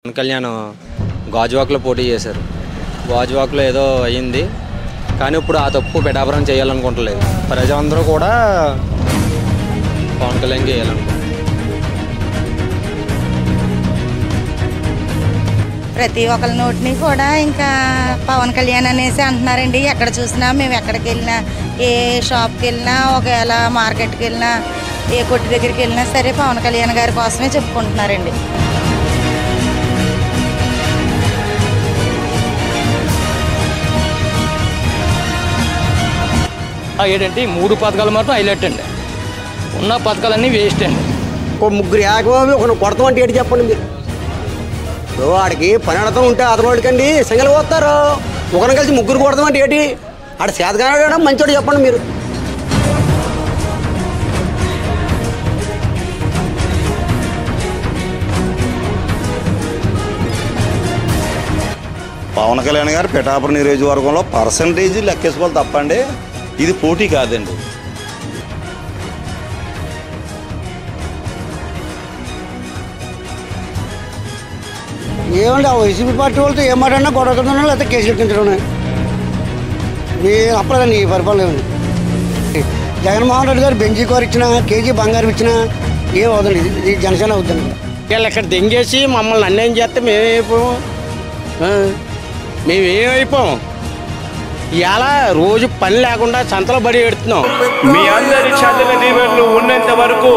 పవన్ కళ్యాణ్ గాజువాక్లో పోటీ చేశారు. గాజువాక్లో ఏదో అయ్యింది, కానీ ఇప్పుడు ఆ తప్పు పిఠాపురం చేయాలనుకుంటలేదు. ప్రజలందరూ కూడా పవన్ కళ్యాణ్కి వేయాలనుకుంటున్నారు. ప్రతి ఒక్కరి నోటిని కూడా ఇంకా పవన్ కళ్యాణ్ అనేసి అంటున్నారండి. ఎక్కడ చూసినా మేము ఎక్కడికి వెళ్ళినా, ఏ షాప్కి వెళ్ళినా, ఒకవేళ మార్కెట్కి వెళ్ళినా, ఏ కొట్టు దగ్గరికి వెళ్ళినా సరే పవన్ కళ్యాణ్ గారి కోసమే చెప్పుకుంటున్నారండి. ఏంటంటే 3 పథకాలు మాత్రం హైలైట్ అండి. ఉన్న పథకాలన్నీ వేస్ట్ అండి. ఒక ముగ్గురు ఏకమవి ఒకరిని కొడతామంటే ఏంటి చెప్పండి మీరు. వాడికి పని అడతా ఉంటే అతనోడికండి సింగల్ పోతారు, ఒకరిని కలిసి ముగ్గురు కొడతామంటే ఏంటి? ఆడ చేతగానే మంచోడు చెప్పండి మీరు. పవన్ కళ్యాణ్ గారు పిఠాపురం నియోజకవర్గంలో పర్సంటేజ్ లెక్కేసుకోవాలి తప్పండి, ఇది పోటీ కాదండి. ఏమండి ఆ వైసీపీ పార్టీ వాళ్ళతో ఏం మాట్లాడినా గొడవ కింద లేకపోతే కేసులు కింద నేను అప్పలేదండి ఈ పరిపాలన ఏమండి. జగన్మోహన్ రెడ్డి గారు బెంజీ కూర ఇచ్చినా, కేజీ బంగారం ఇచ్చినా ఏం అవుతుంది, ఇది జనసేన అవుతుంది. వీళ్ళు ఇక్కడ దెంగేసి మమ్మల్ని అన్యాయం చేస్తే మేమేమైపోయాం, మేమేమైపోయాం. ఇవాళ రోజు పని లేకుండా సంతలో బడి పెడుతున్నాం. మీ అందరి చదివిన దీవెనలు ఉన్నంత వరకు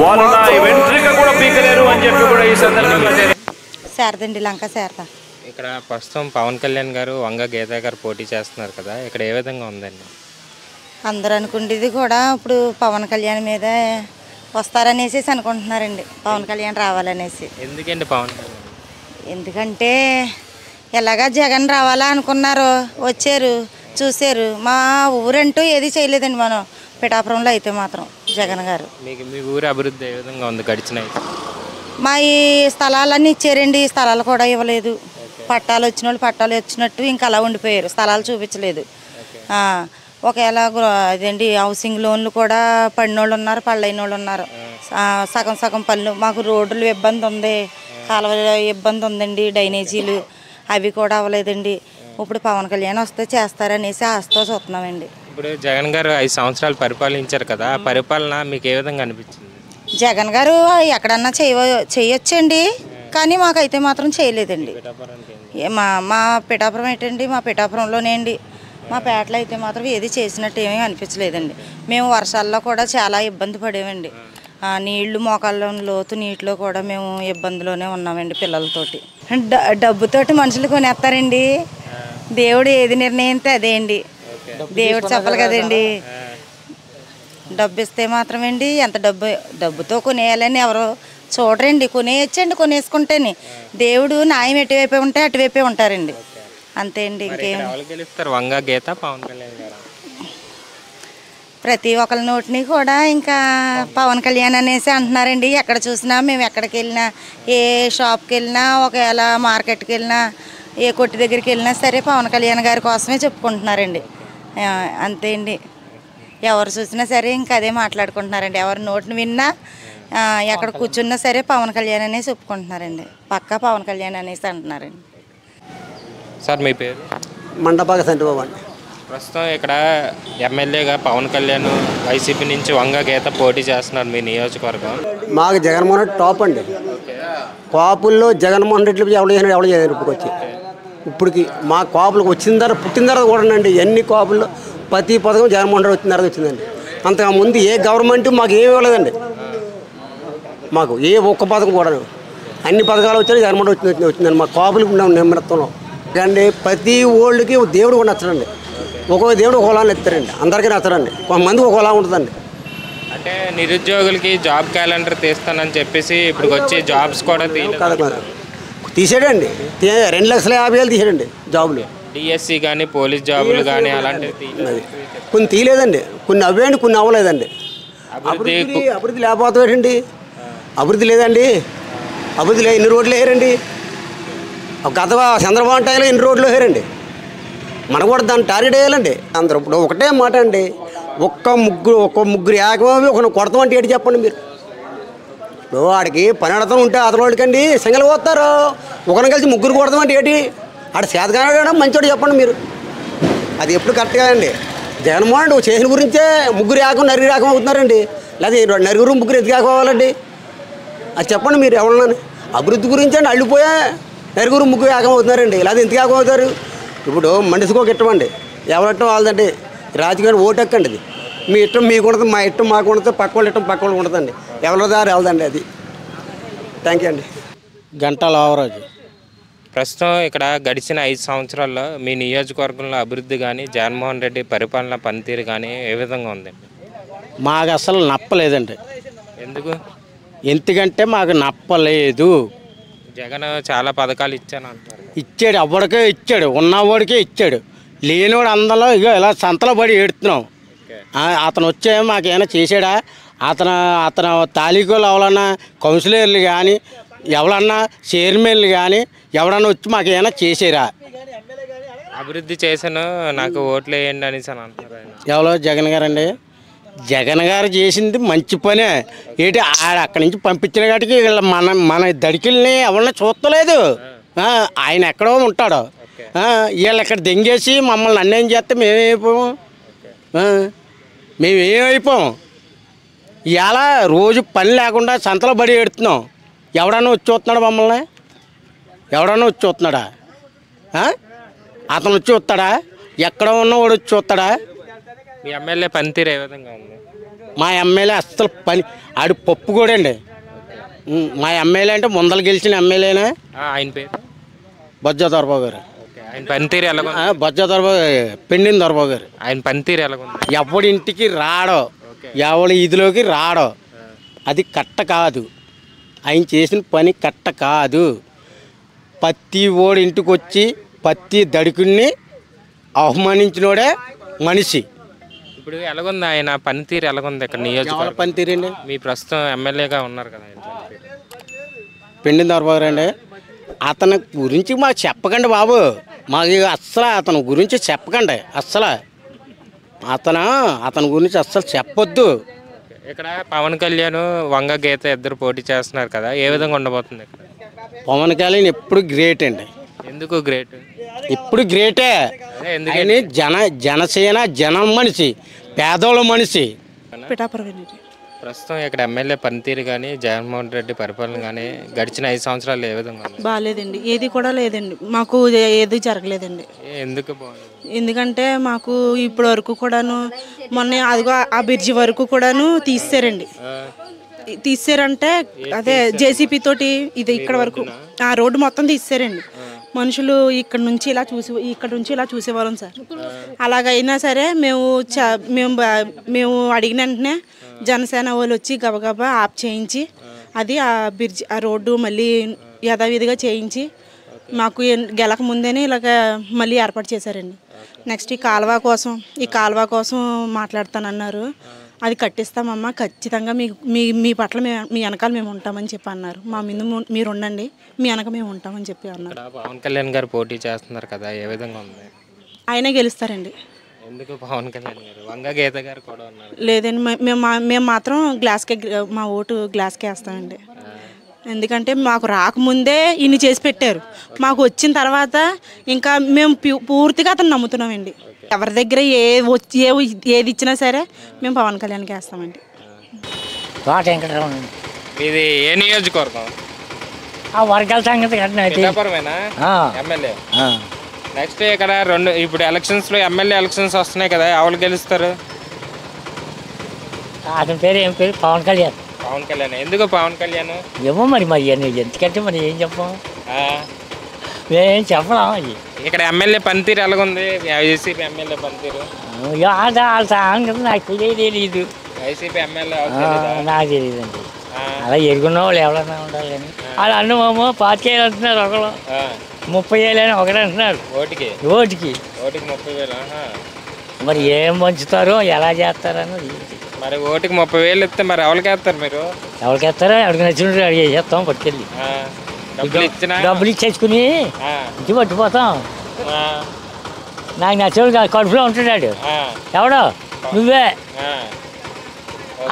వాళ్ళు నా వెంట్రిక కూడా పీకలేరు అని చెప్పి కూడా ఈ సందర్భంగా శారదండి, లంక శారద. ఇక్కడ ప్రస్తుతం పవన్ కళ్యాణ్ గారు, వంగ గీత గారు పోటీ చేస్తున్నారు కదా, ఇక్కడ ఏ విధంగా ఉందండి? అందరూ అనుకుంటేది కూడా ఇప్పుడు పవన్ కళ్యాణ్ మీద వస్తారనేసి అనుకుంటున్నారండి. పవన్ కళ్యాణ్ రావాలనేసి. ఎందుకండి పవన్ కళ్యాణ్? ఎందుకంటే ఎలాగా జగన్ రావాలా అనుకున్నారు, వచ్చారు, చూశారు. మా ఊరంటూ ఏది చేయలేదండి మనం పిఠాపురంలో అయితే మాత్రం జగన్ గారు. మీకు మీ ఊరి అభివృద్ధి ఏ విధంగా ఉంది గడిచిన? మా ఈ స్థలాలన్నీ ఇచ్చారండి, ఈ స్థలాలు కూడా ఇవ్వలేదు. పట్టాలు వచ్చిన వాళ్ళు పట్టాలు వచ్చినట్టు ఇంకా అలా ఉండిపోయారు, స్థలాలు చూపించలేదు. ఒకవేళ అదేంటి హౌసింగ్ లోన్లు కూడా పడినోళ్ళు ఉన్నారు, పళ్ళైన వాళ్ళు ఉన్నారు. సగం సగం పనులు. మాకు రోడ్లు ఇబ్బంది ఉంది, కాలువ ఇబ్బంది ఉందండి, డ్రైనేజీలు అవి కూడా అవ్వలేదండి. ఇప్పుడు పవన్ కళ్యాణ్ వస్తే చేస్తారనేసి ఆశతో చూస్తున్నామండి. ఇప్పుడు జగన్ గారు 5 సంవత్సరాలు పరిపాలించారు కదా, ఆ పరిపాలన మీకు ఏ విధంగా అనిపించింది? జగన్ గారు ఎక్కడన్నా చేయొచ్చండి, కానీ మాకైతే మాత్రం చేయలేదండి. మా పిఠాపురం ఏంటండి, మా పిఠాపురంలోనే అండి. మా పేటలో అయితే మాత్రం ఏది చేసినట్టు ఏమీ అనిపించలేదండి. మేము వర్షాల్లో కూడా చాలా ఇబ్బంది పడేవండి. నీళ్లు మోకాళ్ళ లోతు నీటిలో కూడా మేము ఇబ్బందిలోనే ఉన్నామండి పిల్లలతోటి. డబ్బుతోటి మనుషులు కొనేస్తారండి. దేవుడు ఏది నిర్ణయిస్తే అదే అండి, దేవుడు చెప్పాలి కదండి. డబ్బు ఇస్తే మాత్రమేండి, ఎంత డబ్బుతో కొనేయాలని ఎవరో చూడరండి. కొనేయచ్చండి, కొనేసుకుంటేనే. దేవుడు న్యాయం ఎటువైపే ఉంటే అటువైపే ఉంటారండి, అంతే అండి. ఇంకేం వంగ గీత పవన్ కళ్యాణ్ గారు ప్రతి ఒక్కరి నోటిని కూడా ఇంకా పవన్ కళ్యాణ్ అనేసి అంటున్నారండి. ఎక్కడ చూసినా మేము ఎక్కడికి వెళ్ళినా, ఏ షాప్కి వెళ్ళినా, ఒకవేళ మార్కెట్కి వెళ్ళినా, ఏ కొట్టు దగ్గరికి వెళ్ళినా సరే పవన్ కళ్యాణ్ గారి కోసమే చెప్పుకుంటున్నారండి, అంతే అండి. ఎవరు చూసినా సరే ఇంకా అదే మాట్లాడుకుంటున్నారండి. ఎవరి నోటిని విన్నా, ఎక్కడ కూర్చున్నా సరే పవన్ కళ్యాణ్ అనేసి చెప్పుకుంటున్నారండి. పక్కా పవన్ కళ్యాణ్ అనేసి అంటున్నారండి. సార్ మీ పేరు? మండపాక సంటిబాబు అండి. ప్రస్తుతం ఇక్కడ ఎమ్మెల్యేగా పవన్ కళ్యాణ్ వైసీపీ నుంచి వంగ గీత పోటీ చేస్తున్నారు మీ నియోజకవర్గం. మాకు జగన్మోహన్ రెడ్డి టాప్ అండి. కాపుల్లో జగన్మోహన్ రెడ్డి ఎవరు చేయరు ఇప్పటికి. మా కాపులకు వచ్చిన తర్వాత పుట్టిన తర్వాత కూడా అండి, ఎన్ని కాపుల్లో ప్రతి పథకం జగన్మోహన్ రెడ్డి వచ్చిన తర్వాత వచ్చిందండి. అంతకుముందు ఏ గవర్నమెంట్ మాకు ఏమి ఇవ్వలేదండి. మాకు ఏ ఒక్క పథకం కూడా, అన్ని పథకాలు వచ్చాయి, జగన్మోహన్ రెడ్డి వచ్చిందండి. మా కాపులకు ఉన్నాం నిమ్మత్తంలో అండి. ప్రతి ఓళ్ళకి దేవుడు కూడా నచ్చడండి. ఒక్కొక్క దేవుడు ఒకలా ఎత్తారండి, అందరికీ నచ్చరండి. కొంతమందికి ఒకలా ఉంటుందండి. అంటే నిరుద్యోగులకి జాబ్ క్యాలెండర్ తీస్తానని చెప్పేసి ఇప్పుడు వచ్చే జాబ్స్ కూడా తీసాడండి. 2,50,000 తీసాడండి జాబులు. డిఎస్సి కానీ పోలీస్ జాబులు కానీ అలాంటివి కొన్ని తీయలేదండి, కొన్ని అవ్వేయండి, కొన్ని అవ్వలేదండి. అభివృద్ధి లేకపోతాడండి, అభివృద్ధి లేదండి. అభివృద్ధి ఎన్ని రోడ్లు వేయరండి. గత చంద్రబాబు టైంలో ఎన్ని రోడ్లు వేయరండి. మనం కూడా దాన్ని టార్గెట్ వేయాలండి అందరూ. ఇప్పుడు ఒకటే మాట అండి, ఒక్క ముగ్గురు ఏకమవి ఒకరిని కొడతామంటే ఏంటి చెప్పండి మీరు. ఇప్పుడు వాడికి పని అడతాం ఉంటే అతని వాడికండి సింగల్ పోతారు, ఒకరిని కలిసి ముగ్గురు కొడతామంటే ఏంటి? ఆడ చేతగానే మంచోడు చెప్పండి మీరు. అది ఎప్పుడు కరెక్ట్ కాదండి. జగన్మోహన్ రెడ్డి చేసిన గురించే ముగ్గురు ఏకం నలుగురు ఏకం అవుతున్నారండి. లేదా నలుగురు ముగ్గురు ఎందుకు ఏకం అవ్వాలండి? అది చెప్పండి మీరు ఎవరన్నా. అభివృద్ధి గురించి అండి అల్లిపోయా నలుగురు ముగ్గురు ఏకం అవుతున్నారండి. లేదా ఎందుకు ఏకం అవుతారు? ఇప్పుడు మనిషికి ఒక ఇష్టం అండి, ఎవరిష్టం వాళ్ళదండి. రాజకీయాన్ని ఓటు ఎక్కండి. అది మీ ఇష్టం మీకు ఉండదు, మా ఇష్టం మాకు ఉండదు, పక్క వాళ్ళ ఇష్టం పక్క వాళ్ళకి ఉండదండి. ఎవరి దారి వెళ్దండి అది. థ్యాంక్ యూ అండి. గంటల ఆవరాజు. ప్రస్తుతం ఇక్కడ గడిచిన 5 సంవత్సరాల్లో మీ నియోజకవర్గంలో అభివృద్ధి కానీ జగన్మోహన్ రెడ్డి పరిపాలన పనితీరు కానీ ఏ విధంగా ఉందండి? మాకు అసలు నప్పలేదండి. ఎందుకు? ఎందుకంటే మాకు నప్పలేదు. జగన్ చాలా పథకాలు ఇచ్చాను అంటారు. ఇచ్చాడు, ఎవరికే ఇచ్చాడు, ఉన్నవాడికే ఇచ్చాడు. లేనివాడు అందరిలో ఇక ఇలా సంతలో పడి ఏడుతున్నాం. అతను వచ్చే మాకేమైనా చేశాడా? అతను తాలూకాలు ఎవరన్నా కౌన్సిలర్లు కానీ ఎవరన్నా చైర్మన్లు కానీ ఎవరన్నా వచ్చి మాకేమైనా చేసారా? అభివృద్ధి చేశాను నాకు ఓట్లు వేయండి అనేసి అని అంటారు. ఎవరో జగన్ గారు అండి. జగన్ గారు చేసింది మంచి పనే. ఏంటి అక్కడి నుంచి పంపించిన కాటికి మన దడికిల్ని ఎవరన్నా చూస్తలేదు. ఆయన ఎక్కడో ఉంటాడు. వీళ్ళు ఇక్కడ దెంగేసి మమ్మల్ని అన్యాయం చేస్తే మేమేమైపోయాము? మేమేమైపోయాం? ఇవాళ రోజు పని లేకుండా సంతలో బడి ఎడుతున్నాం. ఎవడన్నా వచ్చి చూస్తున్నాడు మమ్మల్ని? ఎవడన్నా వచ్చి చూస్తున్నాడా? అతను వచ్చి చూస్తాడా? ఎక్కడ ఉన్నవాడు వచ్చి చూస్తాడా? మీ ఎమ్మెల్యే పనితీరు ఏ విధంగా ఉంది? మా ఎమ్మెల్యే అస్సలు పని ఆడు పప్పు కూడా అండి. మా ఎమ్మెల్యే అంటే ముందలు గెలిచిన ఎమ్మెల్యేనా? ఆయన పేరు బొజ్జ దొరబాబు గారు. ఆయన పనితీరు ఎలా? బొజ్జ దొరబాబు పెండిన దొరబాబు గారు. ఆయన పనితీరు ఎలా? ఎవడి ఇంటికి రాడో, ఎవడి ఇదిలోకి రాడో. అది కట్ట కాదు. ఆయన చేసిన పని కట్ట కాదు. ప్రతి ఓడి ఇంటికి వచ్చి ప్రతి దడికుని అవమానించినోడే మనిషి. ఇప్పుడు ఎలాగుంది ఆయన పనితీరు? ఎలాగుంది ఇక్కడ నియోజకవర్గం పనితీరు అండి? మీ ప్రస్తుతం ఎమ్మెల్యేగా ఉన్నారు కదా ఆయన పెండిన దొరబాబు గారు అండి. అతని గురించి మాకు చెప్పకండి బాబు. మాకు అస్సలు అతని గురించి చెప్పకండి. అస్సలు అతని గురించి అస్సలు చెప్పొద్దు. ఇక్కడ పవన్ కళ్యాణ్ వంగ గీత ఇద్దరు పోటీ చేస్తున్నారు కదా, ఏ విధంగా ఉండబోతుంది ఇక్కడ? పవన్ కళ్యాణ్ ఎప్పుడు గ్రేట్ అండి. ఎందుకు గ్రేట్? ఇప్పుడు గ్రేటే. ఆయన జనసేన జనం మనిషి, పేదోళ్ళ మనిషి. ప్రస్తుతం ఇక్కడ ఎమ్మెల్యే పనితీరు కానీ జగన్మోహన్ రెడ్డి పరిపాలన కానీ గడిచిన 5 సంవత్సరాలు ఏ విధంగా బాగాలేదండి. ఏది కూడా లేదండి, మాకు ఏది జరగలేదండి. ఎందుకు? ఎందుకంటే మాకు ఇప్పటి వరకు కూడాను మొన్న అదిగో ఆ బ్రిడ్జి వరకు కూడాను తీసారండి. తీసారంటే అదే జేసీపీ తోటి ఇది ఇక్కడ వరకు ఆ రోడ్డు మొత్తం తీసారండి. మనుషులు ఇక్కడ నుంచి ఇలా చూసేవాళ్ళం సార్. అలాగైనా సరే మేము అడిగిన వెంటనే జనసేన వాళ్ళు వచ్చి గబగబా ఆప్ చేయించి అది ఆ బ్రిడ్జ్ ఆ రోడ్డు మళ్ళీ యథావిధిగా చేయించి మాకు గెలక ముందేనే ఇలాగ మళ్ళీ ఏర్పాటు చేశారండి. నెక్స్ట్ ఈ కాలువ కోసం మాట్లాడతానన్నారు. అది కట్టిస్తామమ్మా, ఖచ్చితంగా మీ పట్ల మీ వెనకాల మేము ఉంటామని చెప్పి అన్నారు. మా ముందు మీరు ఉండండి, మీ వెనక మేము ఉంటామని చెప్పి అన్నారు. పవన్ కళ్యాణ్ గారు పోటీ చేస్తున్నారు కదా, ఏ విధంగా ఉంది? ఆయనే గెలుస్తారండి. ఎందుకు పవన్ కళ్యాణ్ గారు? వంగ గీత గారు కూడా ఉన్నారు. లేదండి, మేము మాత్రం మా ఓటు గ్లాస్కే వేస్తామండి. ఎందుకంటే మాకు రాకముందే ఇన్ని చేసి పెట్టారు. మాకు వచ్చిన తర్వాత ఇంకా మేము పూర్తిగా అతను నమ్ముతున్నామండి. ఎవరి దగ్గర ఏది ఇచ్చినా సరే మేము పవన్ కళ్యాణ్కి వేస్తామండి. ఇది ఏ నియోజకవర్గం? వర్గాల సంగతి ఎమ్మెల్యే. నెక్స్ట్ ఇక్కడ ఇప్పుడు ఎలక్షన్స్లో ఎమ్మెల్యే ఎలక్షన్స్ వస్తున్నాయి కదా, ఎవరు గెలుస్తారు? అతని పేరు ఏం పేరు? పవన్ కళ్యాణ్. పవన్ కళ్యాణ్. ఎందుకు పవన్ కళ్యాణ్? ఏమో మరి ఎందుకంటే మరి ఏం చెప్పాం, మేమేం చెప్పలేం. అది ఇక్కడ ఎమ్మెల్యే పనితీరు ఎలాగుంది? వైసీపీ ఎమ్మెల్యే పనితీరు నాకు తెలియదు. వైసీపీ ఎమ్మెల్యే నాకు తెలియదండి. అలా ఎరుగున్న వాళ్ళు ఎవరన్నా ఉండాలి కానీ వాళ్ళు అన్నమేమో 25,000 అంటున్నారు, ఒకరు 30,000 అని ఒకరు అంటున్నారు. ఓటుకి 30,000. మరి ఏం పంచుతారో ఎలా చేస్తారని. మరి ఓటుకి 30,000 ఇస్తే మరి ఎవరికి వేస్తారు మీరు? ఎవరికి వేస్తారో ఎవరికి నచ్చినట్టు అడిగి చేస్తాం. పట్టుకెళ్ళి డబ్బులు ఇచ్చేసుకుని ఇంటి పట్టుకుపోతాం. నాకు నచ్చేవాడు కడుపులో ఉంటున్నాడు ఎవడో, నువ్వే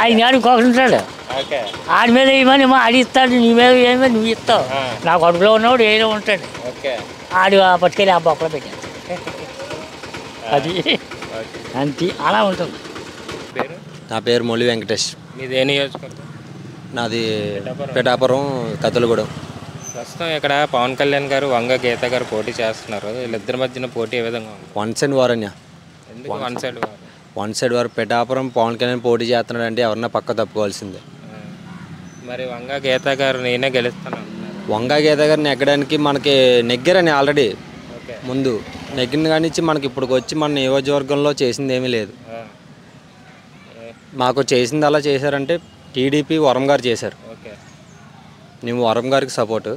ఆయన ఇంకొకటి ఉంటాడు. ఓకే ఆడి మీద ఏమని ఆడి ఇస్తాడు, నీ మీద ఏమో నువ్వు ఇస్తావు. నా కడుపులో ఉన్నవాడు ఏదో ఉంటాడు, ఓకే ఆడు పట్టుకెళ్ళి ఆ బొక్కలో పెట్టాడు. అది అంతే, అలా ఉంటుంది. పేరు? నా పేరు మొలి వెంకటేష్. మీది ఏ నియోజకవర్గం? నాది పిఠాపురం కతులగూడెం. ప్రస్తుతం ఇక్కడ పవన్ కళ్యాణ్ గారు, వంగ గీత గారు పోటీ చేస్తున్నారు. వీళ్ళిద్దరి మధ్యన పోటీ ఏ విధంగా ఉంది? వన్ సైడ్ వార్ అన్య. ఎందుకు one side? One side war. Pithapuram Pawan Kalyan పోటీ చేస్తున్నాడు అంటే ఎవరన్నా పక్క తప్పుకోవాల్సిందే. మరి వంగ గీత గారు నేనే గెలుస్తాను. వంగ గీత గారిని నెగ్గడానికి మనకి నెగ్గారని ఆల్రెడీ ముందు నెగ్గిన కానిచ్చి మనకి ఇప్పుడు వచ్చి మన నియోజకవర్గంలో చేసింది ఏమీ లేదు. మాకు చేసింది అలా చేశారంటే టీడీపీ వరం గారు చేశారు. మేము వరం గారికి సపోర్టు.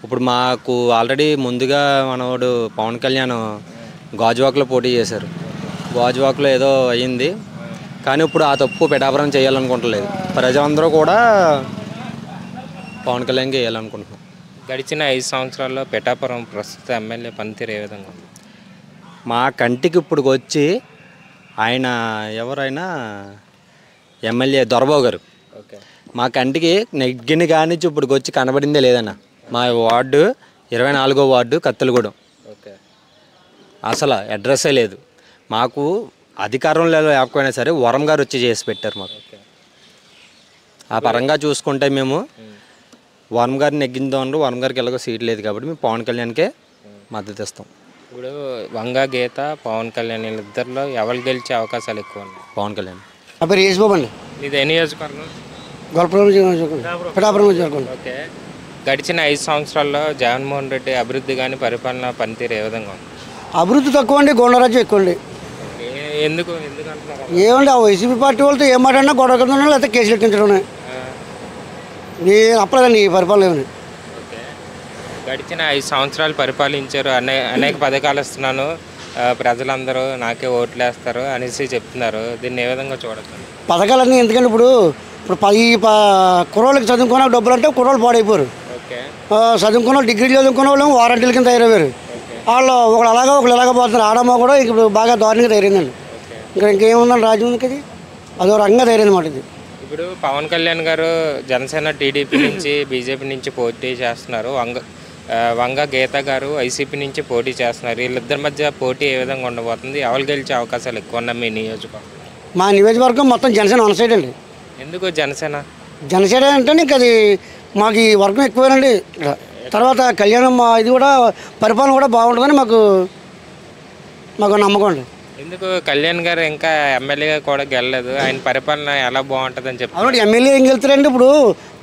ఇప్పుడు మాకు ఆల్రెడీ ముందుగా మనవాడు పవన్ కళ్యాణ్ గాజువాక్లో పోటీ చేశారు. గాజువాక్లో ఏదో అయ్యింది, కానీ ఇప్పుడు ఆ తప్పు పిఠాపురం చేయాలనుకుంటలేదు. ప్రజలందరూ కూడా పవన్ కళ్యాణ్కి వేయాలనుకుంటున్నాం. గడిచిన 5 సంవత్సరాల్లో పిఠాపురం ప్రస్తుత ఎమ్మెల్యే పనితీరు ఏ విధంగా ఉంది? మా కంటికి ఇప్పుడు వచ్చి ఆయన ఎవరైనా ఎమ్మెల్యే దొరబాబు గారు మా కంటికి నెగ్గిన కానిచ్చి ఇప్పుడు వచ్చి కనబడిందే లేదన్న. మా వార్డు 24వ వార్డు కత్తులగూడెం, అసలు అడ్రస్సే లేదు. మాకు అధికారంలో లేకపోయినా సరే వరం గారు వచ్చి చేసి పెట్టారు మాకు. ఆ పరంగా చూసుకుంటే మేము వరం గారిని నెగ్గిందాం. వరం గారికి ఎలాగో సీట్ లేదు కాబట్టి మేము పవన్ కళ్యాణ్కే మద్దతు ఇస్తాం. ఇప్పుడు వంగ గీత, పవన్ కళ్యాణ్ వీళ్ళిద్దరిలో ఎవరు గెలిచే అవకాశాలు ఎక్కువ ఉన్నాయి? పవన్ కళ్యాణ్. నా పేరు యేసుబాబు అండి. ఇది ఏ నియోజకవర్గం? పిఠాపురం నియోజకవర్గం. ఓకే. గడిచిన 5 సంవత్సరాల్లో జగన్మోహన్ రెడ్డి అభివృద్ధి కానీ పరిపాలన పనితీరు ఏ విధంగా ఉంది? అభివృద్ధి తక్కువ అండి, గోండరాజ్యం ఎక్కువ అండి. ఎందుకు అంటున్నారు? ఏమండి ఆ వైసీపీ పార్టీ వాళ్ళతో ఏం మాట్లాడినా గొడవ కింద లేకపోతే కేసులు ఎక్కించడం. నేను అప్పలేదండి ఈ పరిపాలన ఏమని. గడిచిన 5 సంవత్సరాలు పరిపాలించారు, అనేక పథకాలు ఇస్తున్నాను, ప్రజలందరూ నాకే ఓట్లు వేస్తారు అనేసి చెప్తున్నారు. దీన్ని ఏ విధంగా చూడొచ్చు? పథకాలన్నీ ఎందుకంటే ఇప్పుడు కుర్రోళ్ళకి చదువుకున్న డబ్బులు అంటే కుర్రోళ్ళు పాడైపోరు. చదువుకున్న డిగ్రీలు చదువుకున్న వాళ్ళు వారంటీల కింద తయారయ్యారు. వాళ్ళు ఒకళ్ళు అలాగా ఒకళ్ళు ఎలాగ పోతున్నారు. ఆడమ్మ కూడా ఇప్పుడు బాగా దారుణంగా తయారైందండి. ఇంకేముందండి రాజ్యానికి, అది అదో రకంగా తయారైంది మాట. ఇది ఇప్పుడు పవన్ కళ్యాణ్ గారు జనసేన టీడీపీ నుంచి బీజేపీ నుంచి పోటీ చేస్తున్నారు, వంగ గీత గారు వైసీపీ నుంచి పోటీ చేస్తున్నారు. వీళ్ళిద్దరి మధ్య పోటీ ఏ విధంగా ఉండబోతుంది? ఎవరు గెలిచే అవకాశాలు ఎక్కువ ఉన్నాయి మీ నియోజకవర్గం? మా నియోజకవర్గం మొత్తం జనసేన వన్ సైడ్ అండి. ఎందుకు జనసేన? జనసేన అంటే ఇంకా అది మాకు ఈ వర్గం ఎక్కువేనండి. తర్వాత కళ్యాణం ఇది కూడా పరిపాలన కూడా బాగుంటుందని మాకు నమ్మకం అండి. ఎందుకు కళ్యాణ్ గారు ఇంకా ఎమ్మెల్యేగా కూడా గెలలేదు, ఆయన పరిపాలన ఎలా బాగుంటుందని చెప్పి? అవునండి, ఎమ్మెల్యే ఏం గెలుతారండి? ఇప్పుడు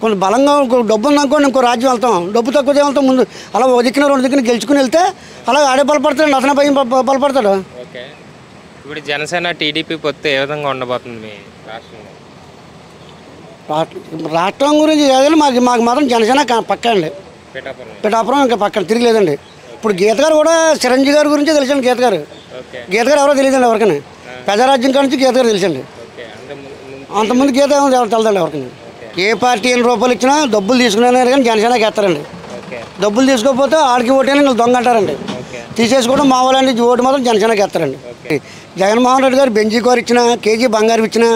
కొంచెం బలంగా డబ్బు ఉందనుకోండి ఇంకో రాజ్యం వెళ్తాం, డబ్బు తక్కువ వెళ్తాం. ముందు అలా ఒక దిక్కున 2 దిక్కున గెలుచుకుని వెళ్తే అలా ఆడే బలపడతాడండి, అతనే పై బలపడతాడు. ఓకే. ఇప్పుడు జనసేన టీడీపీ పొత్తు ఏ విధంగా ఉండబోతుంది మీ రాష్ట్రంలో? రాష్ట్రం గురించి ఏదైనా మాకు మాత్రం జనసేన పక్క అండి. పిఠాపురం ఇంకా పక్కన తిరిగిలేదండి. ఇప్పుడు గీత గారు కూడా చిరంజీవి గారి గురించి తెలుసండి. గీత గారు ఎవరో తెలియదండి ఎవరికైనా. ప్రజారాజ్యం కాడి నుంచి గీత గారు తెలుసండి. అంతకుముందు గీత ఏమో తెలదండి ఎవరికైనా. ఏ పార్టీ ఎన్ని రూపాయలు ఇచ్చినా డబ్బులు తీసుకునే కానీ జనసేనకి వేస్తారండి. డబ్బులు తీసుకోకపోతే ఆడికి ఓటేని దొంగ అంటారండి. తీసేసుకోవడం మా వాళ్ళండి, ఓటు మాత్రం జనసేనకి వేస్తారండి. జగన్మోహన్ రెడ్డి గారు బెంజీ కారు ఇచ్చినా, కేజీ బంగారు ఇచ్చినా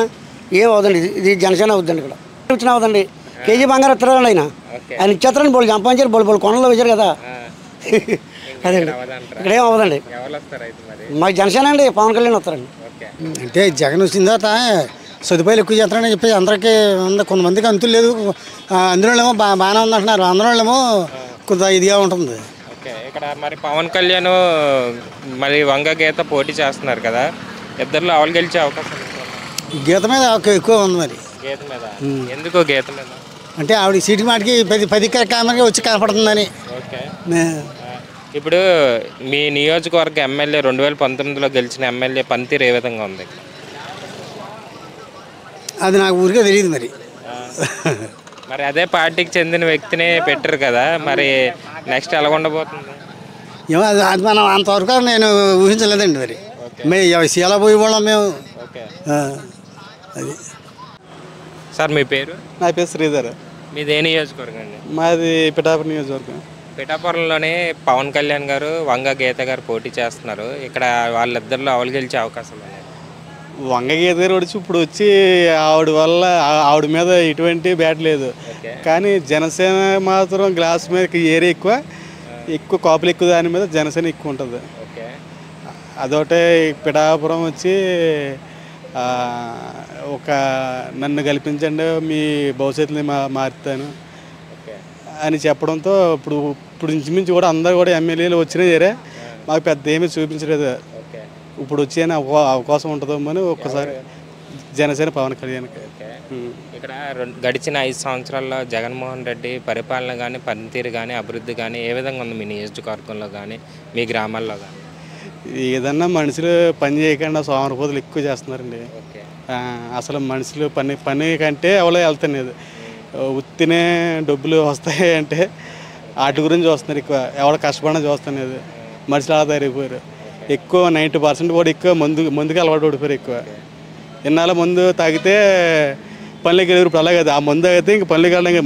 ఏం అవుదండి. ఇది జనసేన అవుద్దండి. ఇక్కడ ఇచ్చినా అవుదండి. కేజీ బంగారు ఇస్తారండి ఆయన ఇచ్చేస్తారని బోళ్ళు సంపాదించారు, బోళ్ళు కొండలో వేశారు కదా. అదండి, ఇక్కడేం అవ్వదండి. మాకు జనసేన అండి, పవన్ కళ్యాణ్ వస్తారండి. అంటే జగన్ వచ్చిన తర్వాత సదుపాయాలు ఎక్కువ చేస్తారని చెప్పి అందరికీ కొంతమందికి అంతులు లేదు. అందులోనేమో బాగానే ఉందంటున్నారు, అందులోనేమో కొంత ఇదిగా ఉంటుంది. ఇక్కడ మరి పవన్ కళ్యాణ్ మరి వంగ గీత పోటీ చేస్తున్నారు కదా, ఇద్దరిలో ఎవరు గెలిచే అవకాశం? గీత మీద ఎక్కువ ఉంది. మరి గీత మీద ఎందుకు? గీత మీద అంటే ఆవిడ సీటు మాటికి 10 కామన్గా వచ్చి కనపడుతుందని. ఓకే. ఇప్పుడు మీ నియోజకవర్గ ఎమ్మెల్యే 2019లో గెలిచిన ఎమ్మెల్యే పనితీరు ఏ విధంగా ఉంది? అది నాకు ఊరికే తెలియదు. మరి అదే పార్టీకి చెందిన వ్యక్తిని పెట్టారు కదా, మరి నెక్స్ట్ ఎలా ఉండబోతుంది? ఏమో అది మనం అంతవరకు నేను ఊహించలేదండి. మరి ఎలా పోయి వాళ్ళం మేము. అది సార్ మీ పేరు? నా పేరు శ్రీధర్. మీది ఏ నియోజకవర్గం అండి? మాది పిఠాపురం నియోజకవర్గం. పిఠాపురంలోనే పవన్ కళ్యాణ్ గారు, వంగ గీత గారు పోటీ చేస్తున్నారు. ఇక్కడ వాళ్ళిద్దరిలో ఎవరు గెలిచే అవకాశం ఉన్నాయి? వంగ గీత గారు వచ్చి ఇప్పుడు వచ్చి ఆవిడ వల్ల ఆవిడ మీద ఎటువంటి బ్యాట్ లేదు. కానీ జనసేన మాత్రం గ్లాస్ మీద ఏరియా ఎక్కువ కాపులు ఎక్కువ, దాని మీద జనసేన ఎక్కువ ఉంటుంది. అదొకటే పిఠాపురం వచ్చి ఒక నన్ను కల్పించండి, మీ భవిష్యత్తుని మారుతాను అని చెప్పడంతో ఇప్పుడు ఇంచుమించు కూడా అందరూ కూడా ఎమ్మెల్యేలు వచ్చినా సరే మాకు పెద్ద ఏమీ చూపించలేదు. ఇప్పుడు వచ్చే అవకాశం ఉంటుందో అని ఒక్కసారి జనసేన పవన్ కళ్యాణ్కి. ఇక్కడ గడిచిన 5 సంవత్సరాల్లో జగన్మోహన్ రెడ్డి పరిపాలన కానీ, పనితీరు కానీ, అభివృద్ధి కానీ ఏ విధంగా ఉంది మీ నియోజకవర్గంలో కానీ, మీ గ్రామాల్లో కానీ? ఏదన్నా మనుషులు పని చేయకుండా సోమరపోతులు ఎక్కువ చేస్తున్నారండి. అసలు మనుషులు పని కంటే ఎవరో వెళ్తున్నది, ఉత్తినే డబ్బులు వస్తాయి అంటే వాటి గురించి చూస్తున్నారు ఎక్కువ. ఎవరు కష్టపడినా చూస్తున్నది. మనుషులు అలా తయారైపోయారు ఎక్కువ. 90% కూడా ఎక్కువ మందుకి అలవాటు పడిపోయారు ఎక్కువ. ఇన్నాళ్ళ మందు తాగితే పనులకి వెళ్ళారు. ఇప్పుడు అలాగే ఆ మందు తాగితే ఇంక పనులకి వెళ్ళడానికి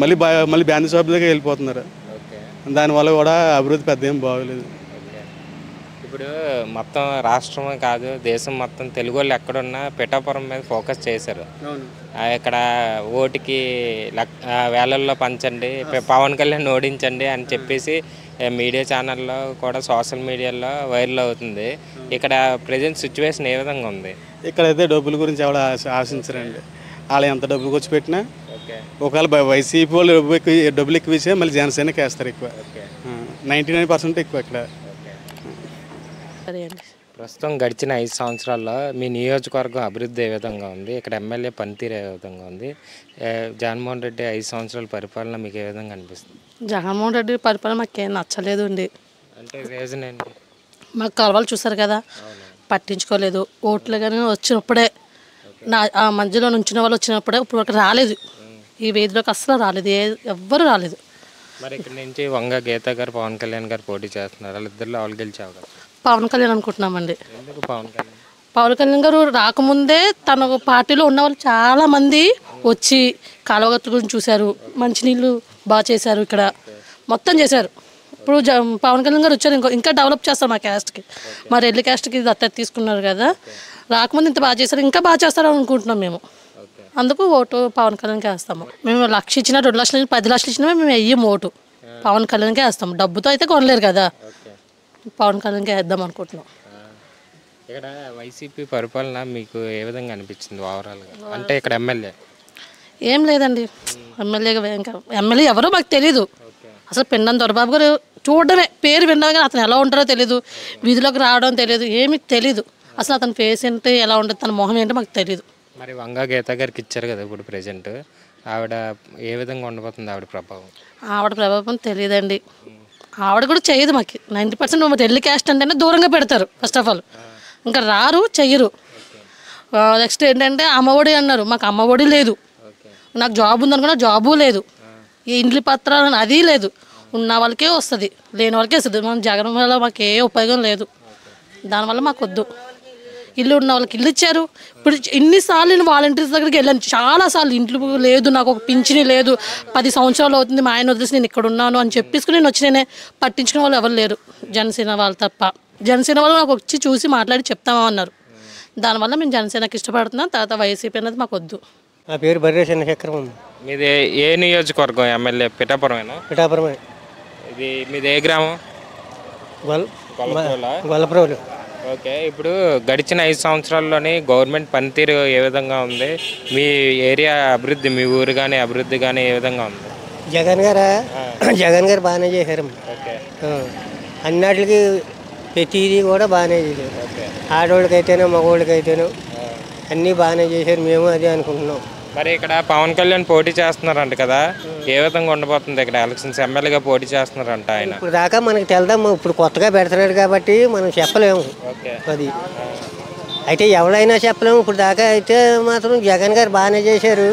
మళ్ళీ బ్యాండ్ షాప్ దగ్గర వెళ్ళిపోతున్నారు. దానివల్ల కూడా అభివృద్ధి పెద్ద ఏం బాగోలేదు. ఇప్పుడు మొత్తం రాష్ట్రమే కాదు, దేశం మొత్తం తెలుగు వాళ్ళు ఎక్కడున్నా పిఠాపురం మీద ఫోకస్ చేశారు. ఇక్కడ ఓటుకి వేలల్లో పంచండి, పవన్ కళ్యాణ్ ఓడించండి అని చెప్పేసి మీడియా ఛానల్లో కూడా, సోషల్ మీడియాలో వైరల్ అవుతుంది. ఇక్కడ ప్రజెంట్ సిచ్యువేషన్ ఏ విధంగా ఉంది? ఇక్కడైతే డబ్బుల గురించి ఎవరు ఆశించరండి. వాళ్ళు ఎంత డబ్బులు ఖర్చు పెట్టినా ఒకవేళ వైసీపీ వాళ్ళు డబ్బులు ఎక్కువ ఇచ్చే మళ్ళీ జనసేనకి వేస్తారు ఎక్కువ. 99% ఎక్కువ ఇక్కడ. ప్రస్తుతం గడిచిన 5 సంవత్సరాల్లో మీ నియోజకవర్గం అభివృద్ధి ఏ విధంగా ఉంది? ఇక్కడ ఎమ్మెల్యే పనితీరు ఏ విధంగా ఉంది? జగన్మోహన్ రెడ్డి 5 సంవత్సరాల పరిపాలన మీకు ఏ విధంగా అనిపిస్తుంది? జగన్మోహన్ రెడ్డి పరిపాలన మాకేం నచ్చలేదు అండి. అంటే రీజన్ ఏంటి? మాకు కాలువలు చూసారు కదా, పట్టించుకోలేదు. ఓట్లు కానీ వచ్చినప్పుడే ఆ మధ్యలో నుంచిన వాళ్ళు వచ్చినప్పుడే ఇప్పుడు వరకు రాలేదు. ఈ వేదిలోకి అసలు రాలేదు, ఎవ్వరు రాలేదు. మరి ఇక్కడ నుంచి వంగ గీత గారు, పవన్ కళ్యాణ్ గారు పోటీ చేస్తున్నారు. వాళ్ళిద్దరిలో వాళ్ళు గెలిచే అవకాశం? పవన్ కళ్యాణ్ అనుకుంటున్నామండి. ఎందుకు పవన్ కళ్యాణ్? పవన్ కళ్యాణ్ గారు రాకముందే తన పార్టీలో ఉన్న వాళ్ళు చాలామంది వచ్చి కాలువగట్టు గురించి చూశారు, మంచినీళ్ళు బాగా చేశారు, ఇక్కడ మొత్తం చేశారు. ఇప్పుడు పవన్ కళ్యాణ్ గారు వచ్చారు, ఇంకా డెవలప్ చేస్తారు మా క్యాస్ట్కి. మా రెడ్డి క్యాస్ట్కి దత్తత తీసుకున్నారు కదా, రాకముందు ఇంత బాగా చేశారు, ఇంకా బాగా చేస్తారు అనుకుంటున్నాం మేము. అందుకు ఓటు పవన్ కళ్యాణ్కి వేస్తాము. మేము 1 లక్ష ఇచ్చినా, 2 లక్షలు, 10 లక్షలు ఇచ్చినా మేము వెయ్యం ఓటు పవన్ కళ్యాణ్కే వేస్తాము. డబ్బుతో అయితే కొనలేరు కదా, పవన్ కళ్యాణ్కే వేద్దాం అనుకుంటున్నాం. ఇక్కడ వైసీపీ పరిపాలన మీకు ఏ విధంగా అనిపించింది ఓవరాల్గా? అంటే ఇక్కడ ఎమ్మెల్యే ఏం లేదండి. ఎమ్మెల్యే ఎవరో మాకు తెలీదు. అసలు పెండం దొరబాబు గారు చూడడమే, పేరు విన్నాం కానీ అతను ఎలా ఉంటారో తెలియదు, వీధిలోకి రావడం తెలియదు, ఏమీ తెలీదు. అసలు అతని ఫేస్ ఏంటి, ఎలా ఉంటుంది, తన మొహం ఏంటో మాకు తెలియదు. మరి వంగ గీత గారికి ఇచ్చారు కదా ఇప్పుడు ప్రెజెంట్, ఆవిడ ఏ విధంగా ఉండబోతుంది? ఆవిడ ప్రభావం తెలియదండి. ఆవిడ కూడా చేయదు. మాకు 90% రెడ్డి క్యాస్ట్ అంటేనే దూరంగా పెడతారు. ఫస్ట్ ఆఫ్ ఆల్ ఇంకా రారు, చెయ్యరు. నెక్స్ట్ ఏంటంటే అమ్మఒడి అన్నారు, మాకు అమ్మఒడి లేదు. నాకు జాబ్ ఉందనుకున్నా జాబు లేదు. ఈ ఇండ్ల పత్రాలు అది లేదు. ఉన్న వాళ్ళకే వస్తుంది, లేని వాళ్ళకే వస్తుంది. మన జగన్ వల్ల మాకు ఏ ఉపయోగం లేదు. దానివల్ల మాకు వద్దు. ఇల్లు ఉన్న వాళ్ళకి ఇల్లు ఇచ్చారు. ఇప్పుడు ఇన్నిసార్లు నేను వాలంటీర్స్ దగ్గరికి వెళ్ళాను, చాలాసార్లు. ఇంట్లో లేదు, నాకు ఒక పింఛని లేదు, 10 సంవత్సరాలు అవుతుంది, మా ఆయన వదిలేసి నేను ఇక్కడ ఉన్నాను అని చెప్పేసుకుని నేను వచ్చి నేనే పట్టించుకునే వాళ్ళు ఎవరు లేరు, జనసేన వాళ్ళు తప్ప. జనసేన వాళ్ళు నాకు వచ్చి చూసి మాట్లాడి చెప్తామా అన్నారు. దానివల్ల మేము జనసేనకి ఇష్టపడుతున్నాం. తర్వాత వైసీపీ అనేది మాకు వద్దు. నా పేరు బర్రె చంద్రశేఖరం. మీది ఏ నియోజకవర్గం? ఎమ్మెల్యే పిఠాపురమేనా? పిఠాపురమే. ఇది మీది ఏ గ్రామం? గొల్లపురం. ఓకే, ఇప్పుడు గడిచిన 5 సంవత్సరాల్లోని గవర్నమెంట్ పనితీరు ఏ విధంగా ఉంది? మీ ఏరియా అభివృద్ధి, మీ ఊరు కానీ అభివృద్ధి కానీ ఏ విధంగా ఉంది? జగన్ గారు బాగానే చేశారు. అన్నిటికి ప్రతిదీ కూడా బాగానే చేశారు. ఆడవాళ్ళకైతేనో మగవాళ్ళకైతేనో అన్నీ బాగానే చేశారు. మేము అదే అనుకుంటున్నాం. మరి ఇక్కడ పవన్ కళ్యాణ్ పోటీ చేస్తున్నారంట కదా, ఏ విధంగా ఉండబోతుంది ఇక్కడ ఎలక్షన్స్? ఎమ్మెల్యేగా పోటీ చేస్తున్నారంట ఆయన. ఇప్పుడు దాకా మనకు తెలదాము, ఇప్పుడు కొత్తగా పెడుతున్నాడు కాబట్టి మనం చెప్పలేము. అది అయితే ఎవరైనా చెప్పలేము. ఇప్పుడు దాకా అయితే మాత్రం జగన్ గారు బాగానే చేశారు.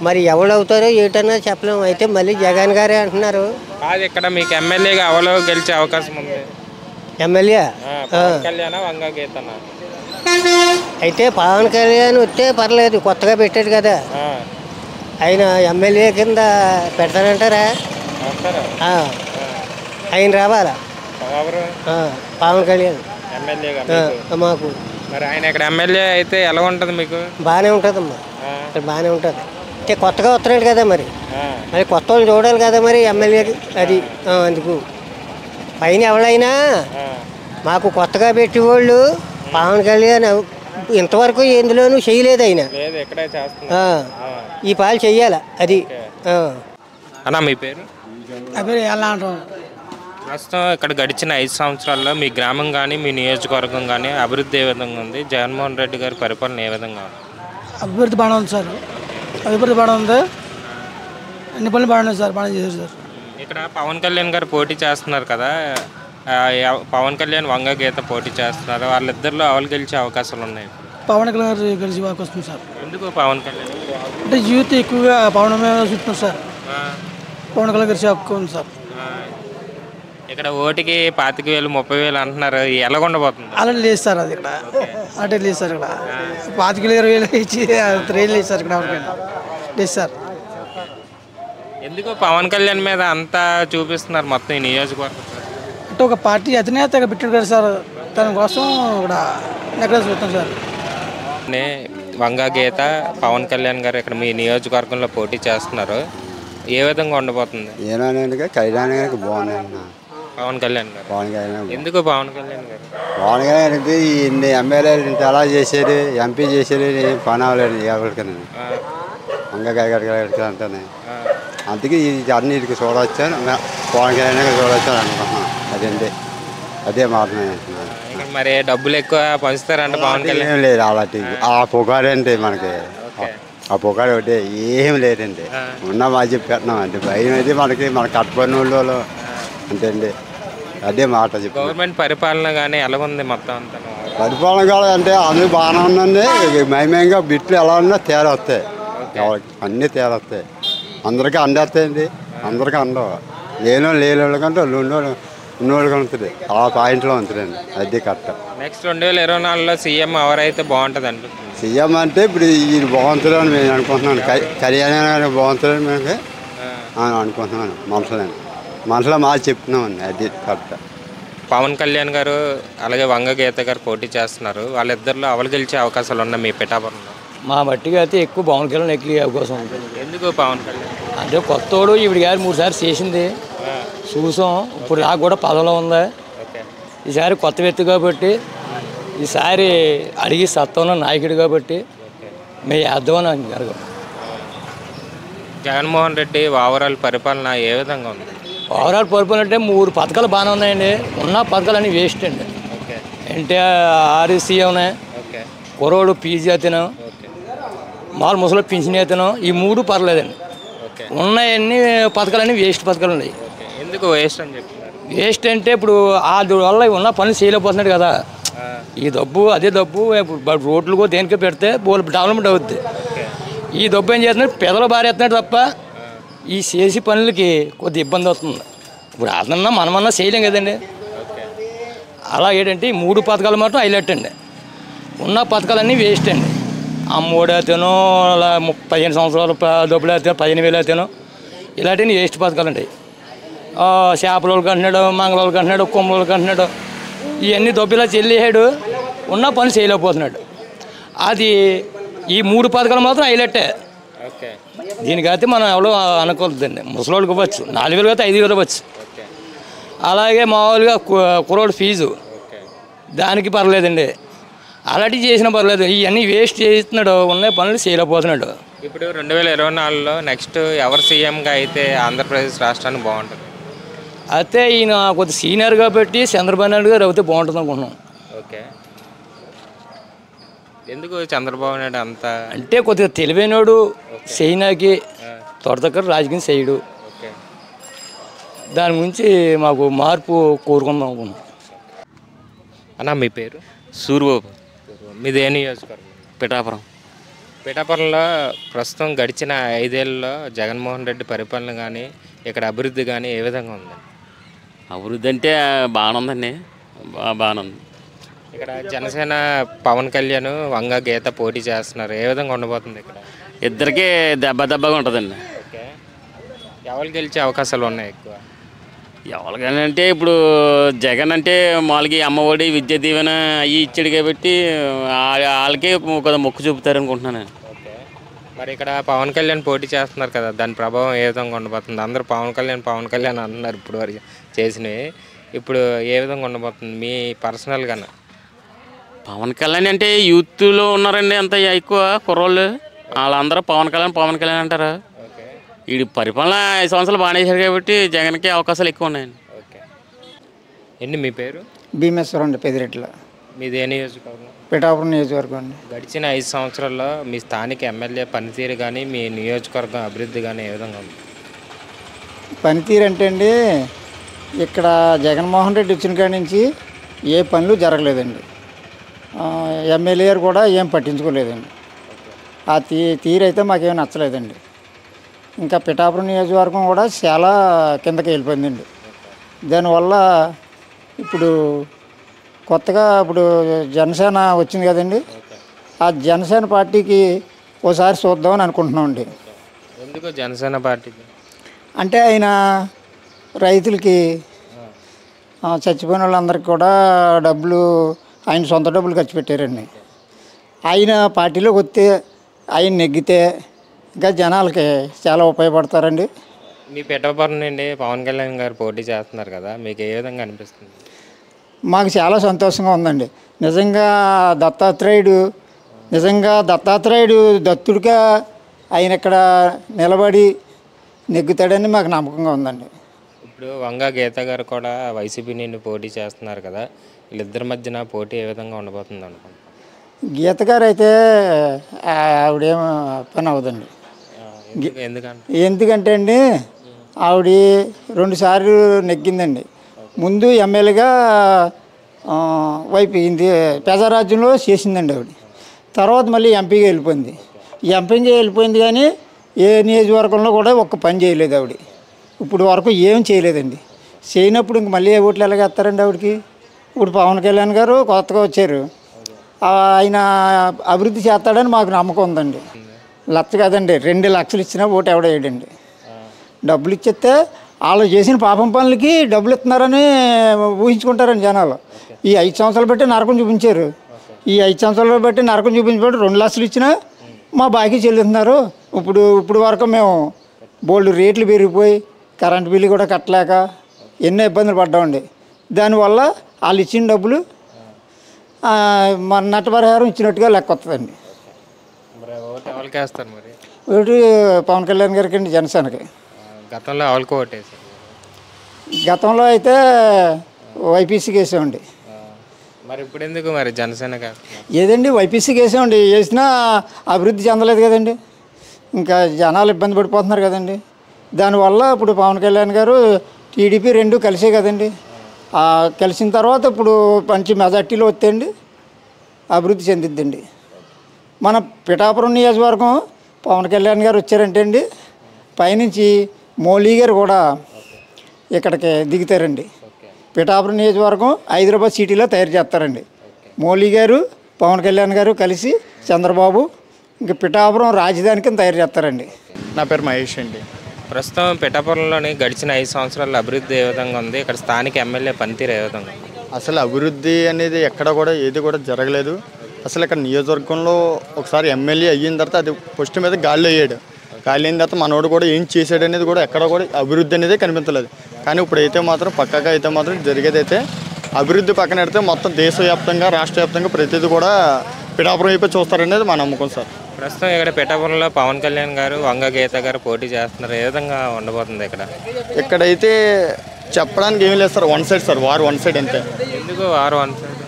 మరి ఎవడవుతారో ఏటన్నా చెప్పలేము. అయితే మళ్ళీ జగన్ గారే అంటున్నారు. కాదు, ఇక్కడ మీకు ఎమ్మెల్యేగా ఎవరో గెలిచే అవకాశం ఉంది? ఎమ్మెల్యే పవన్ కళ్యాణ్, వంగ గీతనా? అయితే పవన్ కళ్యాణ్ వస్తే పర్లేదు, కొత్తగా పెట్టాడు కదా ఆయన. ఎమ్మెల్యే కింద పెడతానంటారా? ఆయన రావాలా? పవన్ కళ్యాణ్ ఎమ్మెల్యేగా మాకు. మరి ఆయన ఇక్కడ ఎమ్మెల్యే అయితే ఎలా ఉంటుంది మీకు? బాగానే ఉంటుందమ్మా, ఇక్కడ బాగానే ఉంటుంది. అంటే కొత్తగా వస్తున్నాడు కదా మరి కొత్త వాళ్ళు చూడాలి కదా మరి ఎమ్మెల్యేకి, అది అందుకు. పైన ఎవరైనా మాకు కొత్తగా పెట్టేవాళ్ళు పవన్ కళ్యాణ్ ఇంతవరకు ఎందులోనూ చేయలేదు ఆయన, ఈ పాలు చెయ్యాల అది. అన్నా మీ పేరు? ప్రస్తుతం ఇక్కడ గడిచిన 5 సంవత్సరాల్లో మీ గ్రామం కానీ మీ నియోజకవర్గం కానీ అభివృద్ధి ఏ విధంగా ఉంది? జగన్మోహన్ రెడ్డి గారి పరిపాలన ఏ విధంగా ఉంది? అభివృద్ధి బాగానే ఉంది సార్, అభివృద్ధి బాగానే ఉంది, అన్ని పనులు బాగానే సార్, బాగానే చేశారు సార్. ఇక్కడ పవన్ కళ్యాణ్ గారు పోటీ చేస్తున్నారు కదా, పవన్ కళ్యాణ్ వంగ గీత పోటీ చేస్తున్నారు, వాళ్ళిద్దరిలో ఎవరు గెలిచే అవకాశాలు ఉన్నాయి? పవన్ కళ్యాణ్ గారు గెలిచి వస్తుంది సార్. ఎందుకు పవన్ కళ్యాణ్? అంటే యూత్ ఎక్కువగా పవన్ మీద చూస్తున్నారు సార్, పవన్ కళ్యాణ్ గెలిచే హక్కు ఉంది సార్. ఇక్కడ ఓటుకి 25,000 30,000 అంటున్నారు, ఎలా ఉండబోతుంది? అలా లేదు సార్, అది ఇక్కడ అంటే లేదు సార్, ఇక్కడ 25,000 20,000 ఇచ్చి 3 లేదు సార్, ఇక్కడ ఎవరికైనా లేదు సార్. ఎందుకు పవన్ కళ్యాణ్ మీద అంతా చూపిస్తున్నారు మొత్తం ఈ నియోజకవర్గం? అంటే ఒక పార్టీ అధినేతగా పెట్టాడు కదా సార్, దాని కోసం ఇక్కడ ఎక్కడ చూస్తాం సార్. వంగ గీత పవన్ కళ్యాణ్ గారు ఇక్కడ మీ నియోజకవర్గంలో పోటీ చేస్తున్నారు, ఏ విధంగా ఉండబోతుంది? కళ్యాణ్ బాగుంది పవన్ కళ్యాణ్ గారు. పవన్ కళ్యాణ్ ఎందుకు పవన్ కళ్యాణ్ గారు? పవన్ కళ్యాణ్ అంటే ఇన్ని ఎమ్మెల్యేలు ఇంత అలా చేసేది, ఎంపీ చేసేది, ఏం పని అవ్వలేదు ఎవరికైనా వంగకాయ అంటానే. అందుకే ఇది అన్నిటికి చూడవచ్చాను, పవన్ కళ్యాణ్ చూడవచ్చాను అనుకుంటున్నాను. అదండి, అదే మాట. మరి డబ్బులు ఎక్కువ పంచుతారంటే పవన్ కళ్యాణ్? ఏం లేదు అలాంటి, ఆ పొగాడండి మనకి, ఆ పొగాడు ఒకటి ఏం లేదండి. ఉన్న మా చెప్పి పెట్టినాం అండి, భయం అయితే మనకి మన కట్టుబడిన వాళ్ళు అంతే అండి, అదే మాట చెప్పి. గవర్నమెంట్ పరిపాలన కానీ ఎలా ఉంది మొత్తం అంతా? పరిపాలన కూడా అంటే అందరూ బాగానే ఉందండి, మహిమయంగా బిట్లు ఎలా ఉన్నా తేడా వస్తాయి, అన్నీ తేడా వస్తాయి, అందరికీ అందేస్తాయండి, అందరికీ అందవు, లేని కంటే ఉన్నోళ్ళకి ఉంటుంది, ఆ పాయింట్లో ఉంటుందండి, అది కరెక్ట్. నెక్స్ట్ 2024లో సీఎం ఎవరైతే బాగుంటుంది అనిపిస్తుంది? సీఎం అంటే ఇప్పుడు ఇది బాగుంటుందని నేను అనుకుంటున్నాను, కళ్యాణ్ బాగుంటుందని మేము అనుకుంటున్నాను, మనసులో మా చెప్తున్నామండి, అది కరెక్ట్. పవన్ కళ్యాణ్ గారు అలాగే వంగ గీత గారు పోటీ చేస్తున్నారు, వాళ్ళిద్దరిలో ఎవరు గెలిచే అవకాశాలు ఉన్నాయి మీ పిఠాపురంలో? మా మట్టిగా అయితే ఎక్కువ పవన్ కళ్యాణ్ ఎక్కే అవకాశం ఉంటుంది. ఎందుకు పవన్ కళ్యాణ్? అంటే కొత్తోడు ఈవిడ గారు 3 సార్లు చేసింది చూసాం, ఇప్పుడు నాకు కూడా పదవిలో ఉంది, ఈసారి కొత్త వ్యక్తి కాబట్టి, ఈసారి అడిగి సత్వంలో నాయకుడు కాబట్టి మేము వేద్దామని అంటారు. జగన్మోహన్ రెడ్డి ఓవరాల్ పరిపాలన ఏ విధంగా ఉంది? ఓవరాల్ పరిపాలన అంటే 3 పథకాలు బాగానే ఉన్నాయండి, ఉన్న పథకాలన్నీ వేస్ట్ అండి. ఎన్టీఆర్ సీఎం, కుర్రోడు పీజీ అతను, మామూలు ముసలి పింఛన్ అతను, ఈ 3 పర్లేదండి. ఉన్నాయన్ని పథకాలన్నీ వేస్ట్ పథకాలు ఉన్నాయి. ఎందుకు వేస్ట్ అని చెప్తున్నారు? వేస్ట్ అంటే ఇప్పుడు వల్ల ఉన్న పనులు చేయలేకపోతున్నాడు కదా, ఈ డబ్బు అదే డబ్బు రోడ్లు కూడా దేనికే పెడితే డెవలప్మెంట్ అవుద్ది, ఈ డబ్బు ఏం చేస్తున్నాడు పెదలు బారేస్తున్నాడు తప్ప ఈ చేసి పనులకి కొద్ది ఇబ్బంది అవుతుంది. ఇప్పుడు అదన్నా మనమన్నా చేయలేం కదండి. అలా ఏంటంటే ఈ 3 పథకాలు మాత్రం హైలైట్ అండి, ఉన్న పథకాలన్నీ వేస్ట్ అండి. అమ్మఒడి అయితేనో అలా 15 సంవత్సరాలు డబ్బులు అయితే 15,000 అయితేనో ఇలాంటివి వేస్ట్ పథకాలు అండి. చేపలకి అంటున్నాడు, మంగళవాళ్ళకి అంటున్నాడు, కొమ్మలకి అంటున్నాడు, ఇవన్నీ డబ్బులా చెల్లిసాడు, ఉన్న పని చేయలేకపోతున్నాడు. అది ఈ 3 పథకాలు మాత్రం హైలైటే. దీనికైతే మనం ఎవరో అనుకోవద్దండి, ముసలోళ్ళకి ఇవ్వచ్చు 4,000 అయితే 5,000 ఇవ్వచ్చు. అలాగే మామూలుగా కుర్రోడు ఫీజు దానికి పర్లేదండి, అలాంటివి చేసినా పర్లేదు, ఇవన్నీ వేస్ట్ చేస్తున్నాడు, ఉన్న పనులు చేయలేకపోతున్నాడు. ఇప్పుడు 2024లో నెక్స్ట్ ఎవరు సీఎంగా అయితే ఆంధ్రప్రదేశ్ రాష్ట్రానికి బాగుంటుంది? అయితే ఈయన కొద్ది సీనియర్ కాబట్టి చంద్రబాబు నాయుడు గారు అయితే బాగుంటుంది అనుకుంటున్నాం. ఓకే, ఎందుకు చంద్రబాబు నాయుడు అంత అంటే కొద్దిగా తెలివైనడు, చైనాకి తొడతక్కర రాజకీయం చేయడు, దాని గురించి మాకు మార్పు కోరుకుందాం అనుకున్నాం. అన్నా మీ పేరు? సూర్యబాబు. మీది ఏ నియోజకవర్గం? పిఠాపురం. పిఠాపురంలో ప్రస్తుతం గడిచిన 5 ఏళ్ళలో జగన్మోహన్ రెడ్డి పరిపాలన కానీ ఇక్కడ అభివృద్ధి కానీ ఏ విధంగా ఉంది? అభివృద్ధి అంటే బాగానే ఉందండి, బాగానే ఉంది. ఇక్కడ జనసేన పవన్ కళ్యాణ్ వంగ గీత పోటీ చేస్తున్నారు, ఏ విధంగా ఉండబోతుంది? ఇక్కడ ఇద్దరికీ దెబ్బగా ఉంటుందండి. ఓకే, ఎవరు గెలిచే అవకాశాలు ఉన్నాయి ఎక్కువ? ఎవరికైనా అంటే ఇప్పుడు జగన్ అంటే మామూలుగా అమ్మఒడి విద్యా దీవెన అవి ఇచ్చాడు కాబట్టి వాళ్ళకే కొంత మొక్కు చూపుతారు అనుకుంటున్నాను నేను. మరి ఇక్కడ పవన్ కళ్యాణ్ పోటీ చేస్తున్నారు కదా, దాని ప్రభావం ఏ విధంగా ఉండబోతుంది? అందరూ పవన్ కళ్యాణ్ అంటున్నారు ఇప్పుడు వరకు చేసినవి. ఇప్పుడు ఏ విధంగా ఉండబోతుంది మీ పర్సనల్గా? పవన్ కళ్యాణ్ అంటే యూత్లో ఉన్నారండి అంత ఎక్కువ కుర్రోళ్ళు, వాళ్ళందరూ పవన్ కళ్యాణ్ అంటారు. వీడి పరిపాలన 5 సంవత్సరాలు బాగానే చేశారు కాబట్టి జగన్కి అవకాశాలు ఎక్కువ ఉన్నాయండి. ఎన్ని మీ పేరు? భీమేశ్వరం అండి, పెదిరెట్ల. మీది ఏ నియోజకవర్గం? పిఠాపురం నియోజకవర్గం అండి. గడిచిన 5 సంవత్సరాల్లో మీ స్థానిక ఎమ్మెల్యే పనితీరు కానీ మీ నియోజకవర్గం అభివృద్ధి కానీ ఏ విధంగా ఉంది? పనితీరు అంటే అండి, ఇక్కడ జగన్మోహన్ రెడ్డి వచ్చిన కాడి నుంచి ఏ పనులు జరగలేదండి. ఎమ్మెల్యే గారు కూడా ఏం పట్టించుకోలేదండి. ఆ తీరు అయితే మాకేం నచ్చలేదండి. ఇంకా పిఠాపురం నియోజకవర్గం కూడా చాలా కిందకి వెళ్ళిపోయిందండి. దానివల్ల ఇప్పుడు కొత్తగా జనసేన వచ్చింది కదండి, ఆ జనసేన పార్టీకి ఓసారి చూద్దామని అనుకుంటున్నామండి. ఎందుకు జనసేన పార్టీకి? అంటే ఆయన రైతులకి చచ్చిపోయిన వాళ్ళందరికీ కూడా డబ్బులు, ఆయన సొంత డబ్బులు ఖర్చు పెట్టారండి. ఆయన పార్టీలోకి వస్తే, ఆయన నెగ్గితే ఇంకా జనాలకి చాలా ఉపయోగపడతారండి. మీ పిఠాపురం నుండి పవన్ కళ్యాణ్ గారు పోటీ చేస్తున్నారు కదా, మీకు ఏ విధంగా అనిపిస్తుంది? మాకు చాలా సంతోషంగా ఉందండి. నిజంగా దత్తాత్రేయుడు దత్తుడిగా ఆయన ఇక్కడ నిలబడి నెగ్గుతాడని మాకు నమ్మకంగా ఉందండి. ఇప్పుడు వంగా గీత గారు కూడా వైసీపీ నుండి పోటీ చేస్తున్నారు కదా, వీళ్ళిద్దరి మధ్యన పోటీ ఏ విధంగా ఉండబోతుంది అనుకుంటున్నాను? గీత గారు అయితే ఆవిడేం పని అవ్వదండి. ఎందుకంటే అండి, ఆవిడ 2 సార్లు నెగ్గిందండి. ముందు ఎమ్మెల్యేగా ప్రజారాజ్యంలో చేసిందండి ఆవిడ. తర్వాత మళ్ళీ ఎంపీగా వెళ్ళిపోయింది. కానీ ఏ నియోజకవర్గంలో కూడా ఒక్క పని చేయలేదు ఆవిడ. ఇప్పుడు వరకు ఏం చేయలేదండి. చేయనప్పుడు ఇంక మళ్ళీ ఓట్లు ఎలాగేస్తారండి ఆవిడకి? ఇప్పుడు పవన్ కళ్యాణ్ గారు కొత్తగా వచ్చారు, ఆయన అభివృద్ధి చేస్తాడని మాకు నమ్మకం ఉందండి. లక్ష కాదండి, 2 లక్షలు ఇచ్చినా ఓటు ఎవడ వేయడండి. డబ్బులు ఇచ్చేస్తే వాళ్ళు చేసిన పాపం పనులకి డబ్బులు ఇస్తున్నారని ఊహించుకుంటారండి జనాలు. ఈ 5 సంవత్సరాలు బట్టి నరకం చూపించారు. ఈ 5 సంవత్సరాలు బట్టి నరకం చూపించబట్టి 2 లక్షలు ఇచ్చినా మా బాకీ చెల్లిస్తున్నారు. ఇప్పుడు వరకు మేము బోల్డ్ రేట్లు పెరిగిపోయి కరెంటు బిల్లు కూడా కట్టలేక ఎన్నో ఇబ్బందులు పడ్డామండి. దానివల్ల వాళ్ళు ఇచ్చిన డబ్బులు మన నష్టపరిహారం ఇచ్చినట్టుగా లెక్క వస్తుందండి. ఓటు పవన్ కళ్యాణ్ గారికి అండి, జనసేనకి. గతంలో అయితే వైపీసీకి వేసామండి. మరి ఇప్పుడు ఎందుకు మరి జనసేన? ఏదండి, వైపీసీకి వేసామండి. వేసినా అభివృద్ధి చెందలేదు కదండి. ఇంకా జనాలు ఇబ్బంది పడిపోతున్నారు కదండి. దానివల్ల ఇప్పుడు పవన్ కళ్యాణ్ గారు టీడీపీ 2 కలిసే కదండి. కలిసిన తర్వాత ఇప్పుడు మంచి మెజార్టీలో వస్తేండి అభివృద్ధి చెందిద్దండి. మన పిఠాపురం నియోజకవర్గం పవన్ కళ్యాణ్ గారు వచ్చారంటే అండి, పైనుంచి మోడీ గారు కూడా ఇక్కడికి దిగుతారండి. పిఠాపురం నియోజకవర్గం హైదరాబాద్ సిటీలో తయారు చేస్తారండి. మోడీ గారు, పవన్ కళ్యాణ్ గారు కలిసి చంద్రబాబు ఇంకా పిఠాపురం రాజధాని కింద తయారు చేస్తారండి. నా పేరు మహేష్ అండి. ప్రస్తుతం పిఠాపురంలోని గడిచిన 5 సంవత్సరాల అభివృద్ధి ఏ విధంగా ఉంది? ఇక్కడ స్థానిక ఎమ్మెల్యే పనితీరు ఏ విధంగా? అసలు అభివృద్ధి అనేది ఎక్కడ కూడా ఏది కూడా జరగలేదు. అసలు ఇక్కడ నియోజకవర్గంలో ఒకసారి ఎమ్మెల్యే అయిన తర్వాత అది ఫస్ట్ మీద గాల్లో అయ్యాడు. గాలి అయిన తర్వాత మనోడు కూడా ఏం చేశాడు అనేది కూడా ఎక్కడ కూడా అభివృద్ధి అనేది కనిపించలేదు. కానీ ఇప్పుడైతే మాత్రం పక్కగా అయితే మాత్రం జరిగేదైతే అభివృద్ధి పక్కన పెడితే మొత్తం దేశవ్యాప్తంగా రాష్ట్ర వ్యాప్తంగా ప్రతిదీ కూడా పిఠాపురం వైపు చూస్తారనేది మా నమ్మకం సార్. ప్రస్తుతం ఇక్కడ పిఠాపురంలో పవన్ కళ్యాణ్ గారు, వంగ గీత గారు పోటీ చేస్తున్నారు. ఏ విధంగా ఉండబోతుంది ఇక్కడైతే చెప్పడానికి ఏమి లేదు సార్. 1 సైడ్ సార్, వారు 1 సైడ్ అంతే. ఎందుకు వారు 1 సైడ్?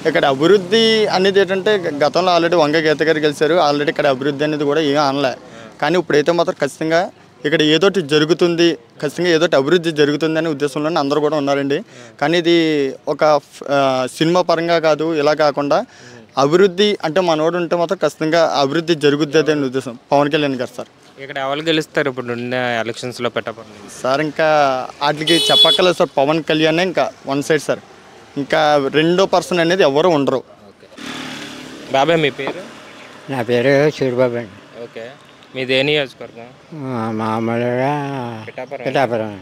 ఇక్కడ అభివృద్ధి అనేది ఏంటంటే గతంలో ఆల్రెడీ వంగ గీత గారు గెలిచారు. ఆల్రెడీ ఇక్కడ అభివృద్ధి అనేది కూడా ఏమీ అనలే. కానీ ఇప్పుడైతే మాత్రం ఖచ్చితంగా ఇక్కడ ఏదోటి జరుగుతుంది, ఖచ్చితంగా ఏదోటి అభివృద్ధి జరుగుతుంది అనే ఉద్దేశంలోనే అందరూ కూడా ఉన్నారండి. కానీ ఇది ఒక సినిమా పరంగా కాదు, ఇలా కాకుండా అభివృద్ధి అంటే మనోడు ఉంటే మాత్రం ఖచ్చితంగా అభివృద్ధి జరుగుద్ది అనే ఉద్దేశం పవన్ కళ్యాణ్ గారు సార్. ఇక్కడ ఎవరు గెలుస్తారు ఇప్పుడు ఎలక్షన్స్లో పిఠాపురం సార్? ఇంకా వాటికి చెప్పక్కర్లేదు సార్. పవన్ కళ్యాణ్ ఇంకా 1 సైడ్ సార్. ఇంకా రెండో పర్సన్ అనేది ఎవరు ఉండరు. బాబాయ్ మీ పేరు? నా పేరు సూరిబాబు అండి. ఓకే, మీది ఏ నియోజకవర్గం? మామూలుగా పిఠాపురం.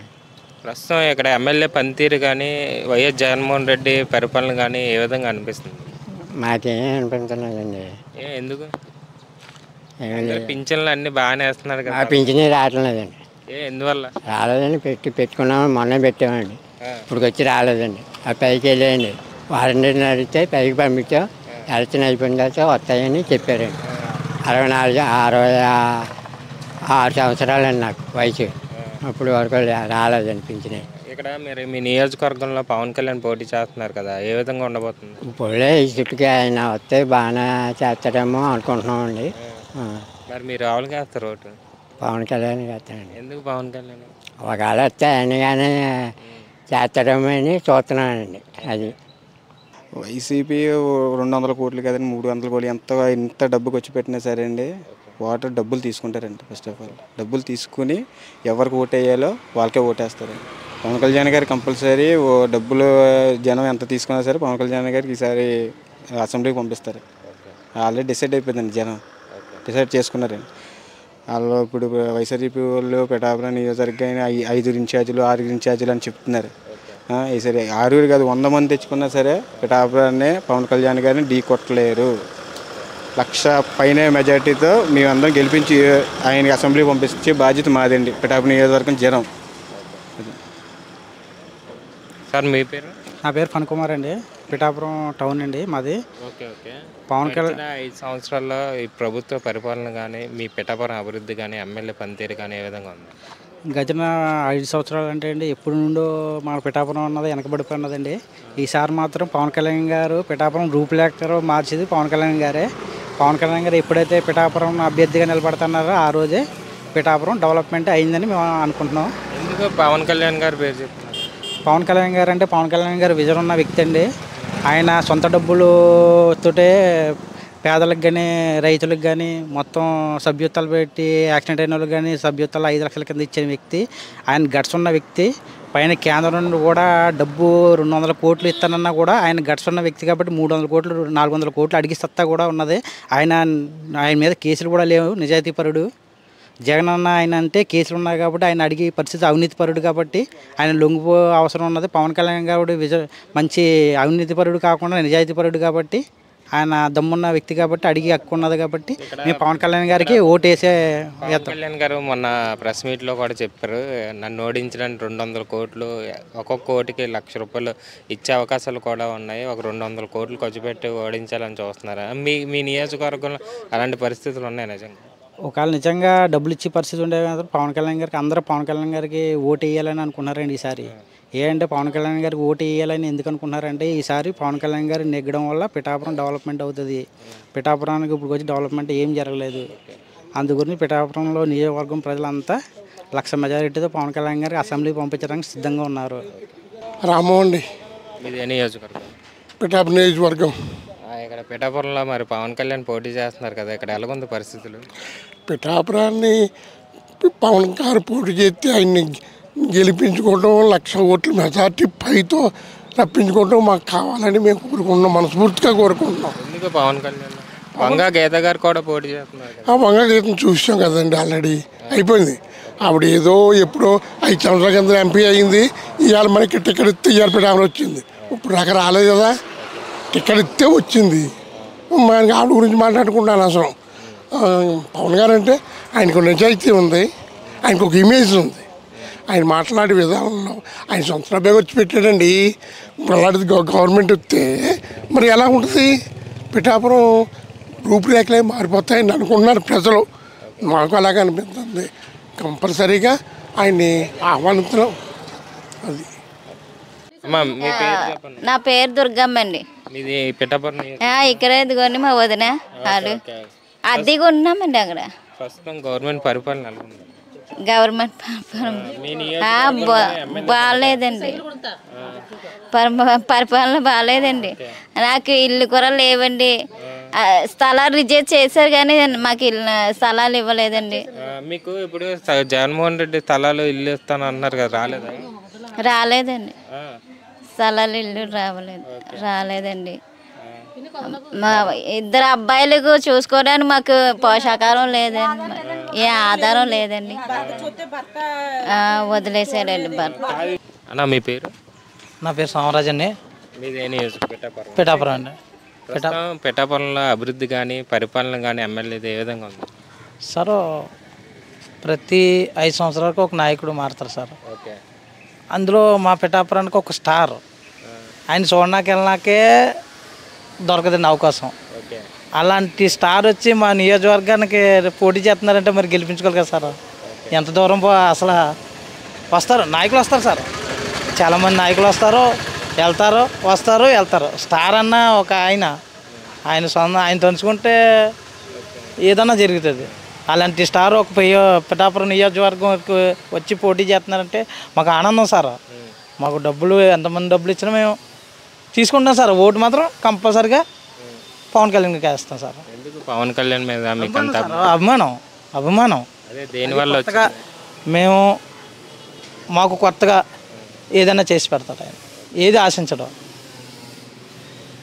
ప్రస్తుతం ఇక్కడ ఎమ్మెల్యే పనితీరు కానీ వైఎస్ జగన్మోహన్ రెడ్డి పరిపాలన కానీ ఏ విధంగా అనిపిస్తుంది? మాకేం అనిపించలేదండి. ఎందుకు? పింఛన్లు అన్నీ బాగానే వేస్తున్నారు కదా. పింఛనే రావట్లేదండి. ఎందువల్ల రాలేదండి? పెట్టుకున్నాము, మొన్న పెట్టామండి. ఇప్పుడు వచ్చి రాలేదండి. ఆ పైకి వెళ్ళేయండి, వారంటీని అడిగితే పైకి పంపించాం, ఎలక్షన్ అయిపోయిన తర్వాత వస్తాయని చెప్పారండి. 66 సంవత్సరాలండి నాకు వయసు. అప్పుడు వరకు రాలేదండి పింఛనే. ఇక్కడ మీరు మీ నియోజకవర్గంలో పవన్ కళ్యాణ్ పోటీ చేస్తున్నారు కదా, ఏ విధంగా ఉండబోతుంది? ఇప్పుడే ఈ చుట్టుకి ఆయన వస్తే బాగానే చేస్తాడేమో అనుకుంటున్నామండి. మరి మీరు ఎవరికి వేస్తారు ఓటు? పవన్ కళ్యాణ్ వేస్తానండి. ఎందుకు పవన్ కళ్యాణ్? ఒకవేళ వస్తే ఆయన కానీ చేస్తాడేమో అని చూస్తున్నానండి. అది వైసీపీ 200 కోట్లు కదండి, 300 కోట్లు ఎంత డబ్బు ఖర్చు పెట్టినా సరే అండి, వాటర్ డబ్బులు తీసుకుంటారండి. ఫస్ట్ ఆఫ్ ఆల్ డబ్బులు తీసుకుని ఎవరికి ఓటు వేయాలో వాళ్ళకే ఓటేస్తారండి. పవన్ కళ్యాణ్ గారు కంపల్సరీ డబ్బులు జనం ఎంత తీసుకున్నా సరే పవన్ కళ్యాణ్ గారికి ఈసారి అసెంబ్లీకి పంపిస్తారు. ఆల్రెడీ డిసైడ్ అయిపోయిందండి, జనం డిసైడ్ చేసుకున్నారండి. వాళ్ళు ఇప్పుడు వైఎస్ఆర్సీపీ వాళ్ళు పిఠాపురం నియోజకవర్గాన్ని 5 ఇన్ఛార్జీలు 6 ఇన్ఛార్జీలు అని చెప్తున్నారు. ఈసారి 6 కాదు 100 మంది తెచ్చుకున్నా సరే పిఠాపురాన్ని పవన్ కళ్యాణ్ గారిని ఢీ కొట్టలేరు. 1,00,000 పైన మెజార్టీతో మేమందరం గెలిపించి ఆయనకి అసెంబ్లీ పంపించే బాధ్యత మాదండి. పిఠాపురం నియోజకవర్గం జనం. సార్ మీ పేరు? నా పేరు ఫన్ కుమార్ అండి, పిఠాపురం టౌన్ అండి మాది. Okay okay. పవన్ కళ్యాణ్ 5 సంవత్సరాల్లో ఈ ప్రభుత్వ పరిపాలన కానీ మీ పిఠాపురం అభివృద్ధి కానీ ఎమ్మెల్యే పనితీరు కానీ ఏ విధంగా ఉంది? గడిచిన 5 సంవత్సరాలు అంటే అండి ఎప్పుడు నుండో మన పిఠాపురం అన్నది వెనకబడిపోయినదండి. ఈసారి మాత్రం పవన్ కళ్యాణ్ గారు పిఠాపురం రూపురేఖలు మార్చేది పవన్ కళ్యాణ్ గారే. పవన్ కళ్యాణ్ గారు ఎప్పుడైతే పిఠాపురం అభ్యర్థిగా నిలబడుతున్నారో ఆ రోజే పిఠాపురం డెవలప్మెంట్ అయిందని మేము అనుకుంటున్నాం. ఎందుకు పవన్ కళ్యాణ్ గారు పేరు చెప్తున్నారు? పవన్ కళ్యాణ్ గారు అంటే పవన్ కళ్యాణ్ గారు విజన్ ఉన్న వ్యక్తి అండి. ఆయన సొంత డబ్బులతోటే పేదలకు కానీ రైతులకు కానీ మొత్తం సభ్యత్వాలు పెట్టి యాక్సిడెంట్ అయిన వాళ్ళకి కానీ సభ్యత్వాలు 5 లక్షల కింద ఇచ్చిన వ్యక్తి. ఆయన గట్స్ ఉన్న వ్యక్తి. పైన కేంద్రం నుండి కూడా డబ్బు 200 కోట్లు ఇస్తానన్నా కూడా ఆయన గట్స్ ఉన్న వ్యక్తి కాబట్టి 300 కోట్లు 400 కోట్లు అడిగి సత్తా కూడా ఉన్నది. ఆయన మీద కేసులు కూడా లేవు, నిజాయితీపరుడు. జగన్ అన్న ఆయన అంటే కేసులు ఉన్నాయి కాబట్టి ఆయన అడిగే పరిస్థితి అవినీతిపరుడు కాబట్టి ఆయన లొంగిపో అవసరం ఉన్నది. పవన్ కళ్యాణ్ గారు మంచి అవినీతిపరుడు కాకుండా నిజాయితీపరుడు కాబట్టి ఆయన దమ్మున్న వ్యక్తి కాబట్టి అడిగి హక్కు ఉన్నది కాబట్టి మేము పవన్ కళ్యాణ్ గారికి ఓటేసే. పవన్ కళ్యాణ్ గారు మొన్న ప్రెస్ మీట్లో కూడా చెప్పారు, నన్ను ఓడించడానికి 200 కోట్లు, ఒక్కొక్క కోటికి 1,00,000 రూపాయలు ఇచ్చే అవకాశాలు కూడా ఉన్నాయి, ఒక 200 కోట్లు ఖర్చు పెట్టి ఓడించాలని చూస్తున్నారు. మీ నియోజకవర్గంలో అలాంటి పరిస్థితులు ఉన్నాయి నిజంగా? ఒకవేళ నిజంగా డబ్బులు ఇచ్చే పరిస్థితి ఉండే పవన్ కళ్యాణ్ గారికి అందరూ పవన్ కళ్యాణ్ గారికి ఓటు వేయాలని అనుకున్నారండి ఈసారి. ఏంటంటే పవన్ కళ్యాణ్ గారికి ఓటు వేయాలని ఎందుకు అనుకున్నారంటే ఈసారి పవన్ కళ్యాణ్ గారు నెగ్గడం వల్ల పిఠాపురం డెవలప్మెంట్ అవుతుంది. పిఠాపురానికి ఇప్పుడు వచ్చి డెవలప్మెంట్ ఏం జరగలేదు. అందుగురించి పిఠాపురంలో నియోజకవర్గం ప్రజలంతా 1,00,000 మెజారిటీతో పవన్ కళ్యాణ్ గారికి అసెంబ్లీ పంపించడానికి సిద్ధంగా ఉన్నారు. రామోహన్ ఇది నియోజకవర్గం? పిఠాపురం నియోజకవర్గం. ఇక్కడ పిఠాపురంలో మరి పవన్ కళ్యాణ్ పోటీ చేస్తున్నారు కదా, ఇక్కడ ఎలాగుంది పరిస్థితులు? పిఠాపురాన్ని పవన్ గారు పోటీ చేస్తే ఆయన్ని గెలిపించుకోవడం 1,00,000 ఓట్ల మెజార్టీ పైతో రప్పించుకోవడం మాకు కావాలని మేము కోరుకుంటున్నాం, మనస్ఫూర్తిగా కోరుకుంటున్నాం. ఎందుకు పవన్ కళ్యాణ్? వంగ గీత గారు కూడా పోటీ చేస్తున్నారు. ఆ వంగ గీతను చూసాం కదండి, ఆల్రెడీ అయిపోయింది. ఆవిడ ఏదో ఎప్పుడో 5 సంవత్సరాల కింద ఎంపీ అయింది. ఇవాళ మనకి టికెట్ ఇస్తే ఇవాళ పిఠాపురం వచ్చింది. ఇప్పుడు దాకా రాలేదు కదా, టికెట్ ఇస్తే వచ్చింది. మనకి ఆవిడ గురించి మాట్లాడుకుంటాను. అసలు పవన్ గారు అంటే ఆయనకు నిజాయితీ ఉంది, ఆయనకు ఒక ఇమేజ్ ఉంది. ఆయన మాట్లాడే విధానంలో ఆయన సొంత డబ్బే వచ్చి పెట్టాడండి. ఇప్పుడు అలాంటిది గవర్నమెంట్ వస్తే మరి ఎలా ఉంటుంది? పిఠాపురం రూపురేఖలే మారిపోతాయని అనుకుంటున్నారు ప్రజలు. మాకు అలాగే అనిపిస్తుంది. కంపల్సరీగా ఆయన్ని ఆహ్వానిస్తున్నాం. అది నా పేరు దుర్గమ్మ అండి. ఇది పిఠాపురం ఇక్కడ ఇదిగోండి మా వదిన వాళ్ళు అద్దెగా ఉన్నామండి. అక్కడ ప్రస్తుతం గవర్నమెంట్ పరిపాలన గవర్నమెంట్ బాగాలేదండి, పరిపాలన బాగాలేదండి. నాకు ఇల్లు కూడా లేవండి. స్థలాలు రిజెక్ట్ చేశారు కానీ మాకు స్థలాలు ఇవ్వలేదండి. మీకు ఇప్పుడు జగన్మోహన్ రెడ్డి స్థలాలు ఇల్లు ఇస్తాను అన్నారు కదా, రాలేదా? రాలేదండి, స్థలాలు ఇల్లు రాలేదండి. మా 2 అబ్బాయిలకు చూసుకోవడానికి మాకు పోషాకారం లేదండి. ఏ ఆధారం లేదండి. వదిలేసాడండి భర్త. అన్న మీ పేరు? నా పేరు సోమరాజ్ అండి. మీది ఏ నియోజకవర్గం? పిఠాపురం అండి. పిఠాపురంలో అభివృద్ధి కానీ పరిపాలన కానీ ఎమ్మెల్యేది ఏ విధంగా ఉంది సార్? ప్రతి 5 సంవత్సరాలకు ఒక నాయకుడు మారుతారు సార్. ఓకే. అందులో మా పిఠాపురానికి ఒక స్టార్, ఆయన చూడడానికి వెళ్ళినాకే దొరకదండి అవకాశం. ఓకే. అలాంటి స్టార్ వచ్చి మా నియోజకవర్గానికి పోటీ చేస్తున్నారంటే మరి గెలిపించుకోవాలి కదా సార్. ఎంత దూరం అసలు వస్తారు నాయకులు వస్తారు సార్, చాలామంది నాయకులు వస్తారు, వెళ్తారు, వస్తారు, వెళ్తారు. స్టార్ అన్న ఒక ఆయన ఆయన తలుచుకుంటే ఏదన్నా జరుగుతుంది. అలాంటి స్టార్ ఒక పిఠాపురం నియోజకవర్గం వచ్చి పోటీ చేస్తున్నారంటే మాకు ఆనందం సార్. మాకు డబ్బులు ఎంతమంది డబ్బులు ఇచ్చినా మేము తీసుకుంటాం సార్. ఓటు మాత్రం కంపల్సరిగా పవన్ కళ్యాణ్కి వేస్తాం సార్. ఎందుకు పవన్ కళ్యాణ్ మీద మీకు అంత అభిమానం? అదే దేనివల్ల కొత్తగా మాకు కొత్తగా ఏదైనా చేసి పెడతాడు ఆయన. ఏది ఆశించడం,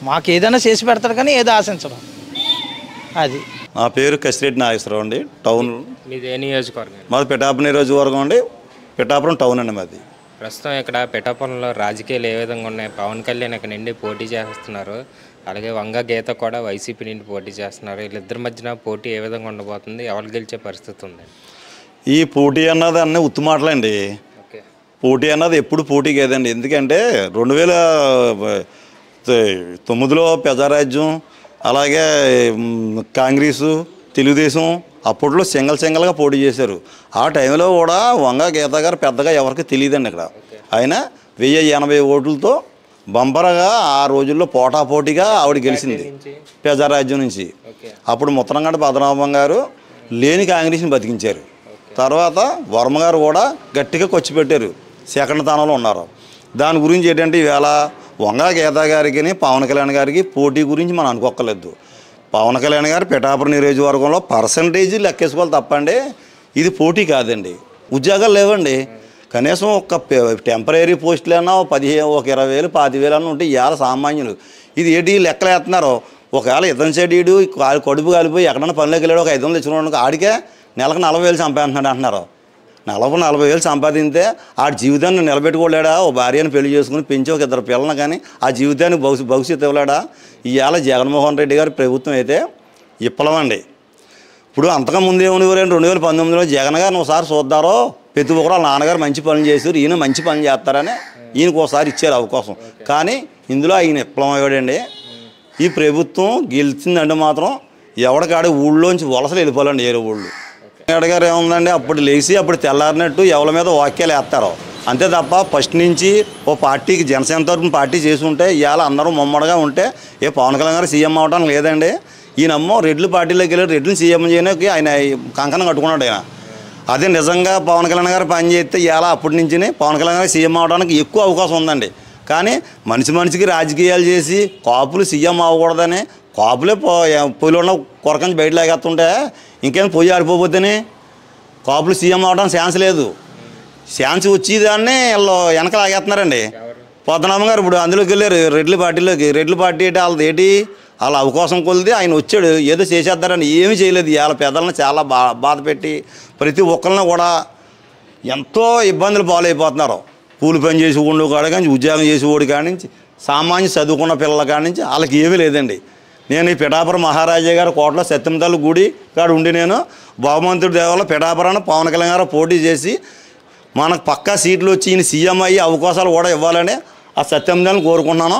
మాకు ఏదైనా చేసి పెడతాడు కానీ ఏది ఆశించడం. అది నా పేరు కసిరెడ్డి నాగేశ్వరరావు అండి. టౌన్. మీది ఏ నియోజకవర్గం? మాది పిఠాపురం నియోజకవర్గం అండి. పిఠాపురం టౌన్ అండి మాది. ప్రస్తుతం ఇక్కడ పిఠాపురంలో రాజకీయాలు ఏ విధంగా ఉన్నాయి? పవన్ కళ్యాణ్ ఇక్కడ నుండి పోటీ చేస్తున్నారు, అలాగే వంగ గీత కూడా వైసీపీ నుండి పోటీ చేస్తున్నారు. వీళ్ళిద్దరి మధ్యన పోటీ ఏ విధంగా ఉండబోతుంది? ఎవరు గెలిచే పరిస్థితి ఉంది? ఈ పోటీ అన్నది అన్నీ ఉత్తు మాటలండి. పోటీ అన్నది ఎప్పుడు పోటీ కాదండి. ఎందుకంటే 2009లో ప్రజారాజ్యం, అలాగే కాంగ్రెసు, తెలుగుదేశం అప్పట్లో సింగల్గా పోటీ చేశారు. ఆ టైంలో కూడా వంగ గీత గారు పెద్దగా ఎవరికి తెలియదండి. ఇక్కడ ఆయన 1080 ఓట్లతో బంపరగా ఆ రోజుల్లో పోటాపోటీగా ఆవిడ గెలిచింది ప్రజారాజ్యం నుంచి. అప్పుడు ముత్తరంగడ్డ పద్మనాభం గారు లేని కాంగ్రెస్ని బతికించారు. తర్వాత వర్మ గారు కూడా గట్టిగా ఖర్చు పెట్టారు, సెకండ్ స్థానంలో ఉన్నారు. దాని గురించి ఏంటంటే ఈవేళ వంగ గీత గారికి పవన్ కళ్యాణ్ గారికి పోటీ గురించి మనం అనుకోక్కర్లేదు. పవన్ కళ్యాణ్ గారు పిఠాపురం నియోజకవర్గంలో పర్సంటేజ్ లెక్కేసుకోవాలి తప్పండి, ఇది పోటీ కాదండి. ఉద్యోగాలు లేవండి. కనీసం ఒక టెంపరీ పోస్టులన్నా 15, 20,000, 25,000 అన్న ఉంటే ఇవాళ సామాన్యులు. ఇది ఏంటి లెక్కలు వేస్తున్నారు? ఒకవేళ ఇతని సైడ్ కడుపు కాలిపోయి ఎక్కడన్నా పనిలోకి వెళ్ళాడు, ఒక 500 ఇచ్చిన ఆడికే నెలకు 40,000 సంపాదించున్నాడు అంటున్నారు. 40,000 సంపాదింస్తే ఆ జీవితాన్ని నిలబెట్టుకోలేడా? ఓ భార్యను పెళ్లి చేసుకుని పెంచి ఒక 2 పిల్లలను కానీ ఆ జీవితానికి భవిష్యత్తు ఇవ్వలేడా? ఇవాళ జగన్మోహన్ రెడ్డి గారి ప్రభుత్వం అయితే విప్లవండి. ఇప్పుడు అంతకుముందు ఏమనివ్వలేండి, 2019లో జగన్ గారిని ఒకసారి చూద్దారో, ప్రతి ఒక్కరు వాళ్ళ నాన్నగారు మంచి పనులు చేశారు, ఈయన మంచి పనులు చేస్తారని ఈయనకు ఒకసారి ఇచ్చారు అవకాశం. కానీ ఇందులో ఆయన విప్లవం అయ్యాడండి. ఈ ప్రభుత్వం గెలిచిందంటే మాత్రం ఎవడికాడే ఊళ్ళోంచి వలసలు వెళ్ళిపోవాలండి. ఏరే ఊళ్ళు గారు ఏముందండి, అప్పుడు లేచి అప్పుడు తెల్లారినట్టు ఎవరి మీద వాక్యాలు వేస్తారు అంతే తప్ప ఫస్ట్ నుంచి ఓ పార్టీకి జనసేన తరపున పార్టీ చేసి ఉంటే ఇవాళ అందరూ ముమ్మడిగా ఉంటే ఏ పవన్ కళ్యాణ్ గారు సీఎం అవడానికి లేదండి. ఈయనమ్మో రెడ్లు పార్టీలోకి వెళ్ళి రెడ్లను సీఎం చేయడానికి ఆయన కంకణం కట్టుకున్నాడు ఆయన. అదే నిజంగా పవన్ కళ్యాణ్ గారు పని చేస్తే ఇవాళ అప్పటి నుంచి పవన్ కళ్యాణ్ గారు సీఎం అవడానికి ఎక్కువ అవకాశం ఉందండి. కానీ మనిషికి రాజకీయాలు చేసి కాపులు సీఎం అవ్వకూడదని కాపులే పొయ్యిలో ఉన్న కొరకంచి బయట లాగేస్తుంటే ఇంకేం పొయ్యి ఆడిపోతేనే కాపులు సీఎం అవడానికి ఛాన్స్ లేదు. ఛాన్స్ వచ్చేదాన్ని వీళ్ళు వెనక లాగేస్తున్నారండి. పద్మనాభం గారు ఇప్పుడు అందులోకి వెళ్ళారు రెడ్ల పార్టీలోకి. రెడ్ల పార్టీ అంటే వాళ్ళది ఏంటి, వాళ్ళ అవకాశం కొలిది ఆయన వచ్చాడు, ఏదో చేసేద్దారని ఏమీ చేయలేదు. వాళ్ళ పెద్దలను చాలా బాధ పెట్టి ప్రతి ఒక్కరిని కూడా ఎంతో ఇబ్బందులు పాలైపోతున్నారు. కూలి పని చేసి ఉండు కాడ కానీ ఉద్యోగం చేసి ఓడి కాడి నుంచి సామాన్య చదువుకున్న పిల్లల కాడి నుంచి వాళ్ళకి ఏమీ లేదండి. నేను ఈ పిఠాపురం మహారాజా గారి కోటలో సత్యంతల్లి గుడి కాడ ఉండి నేను భగవంతుడి దేవాల పిఠాపురాన్ని పవన్ కళ్యాణ్ గారు పోటీ చేసి మనకు పక్కా సీట్లు వచ్చి ఈయన సీఎం అయ్యి అవకాశాలు కూడా ఇవ్వాలని ఆ సత్యంతల్ని కోరుకుంటున్నాను.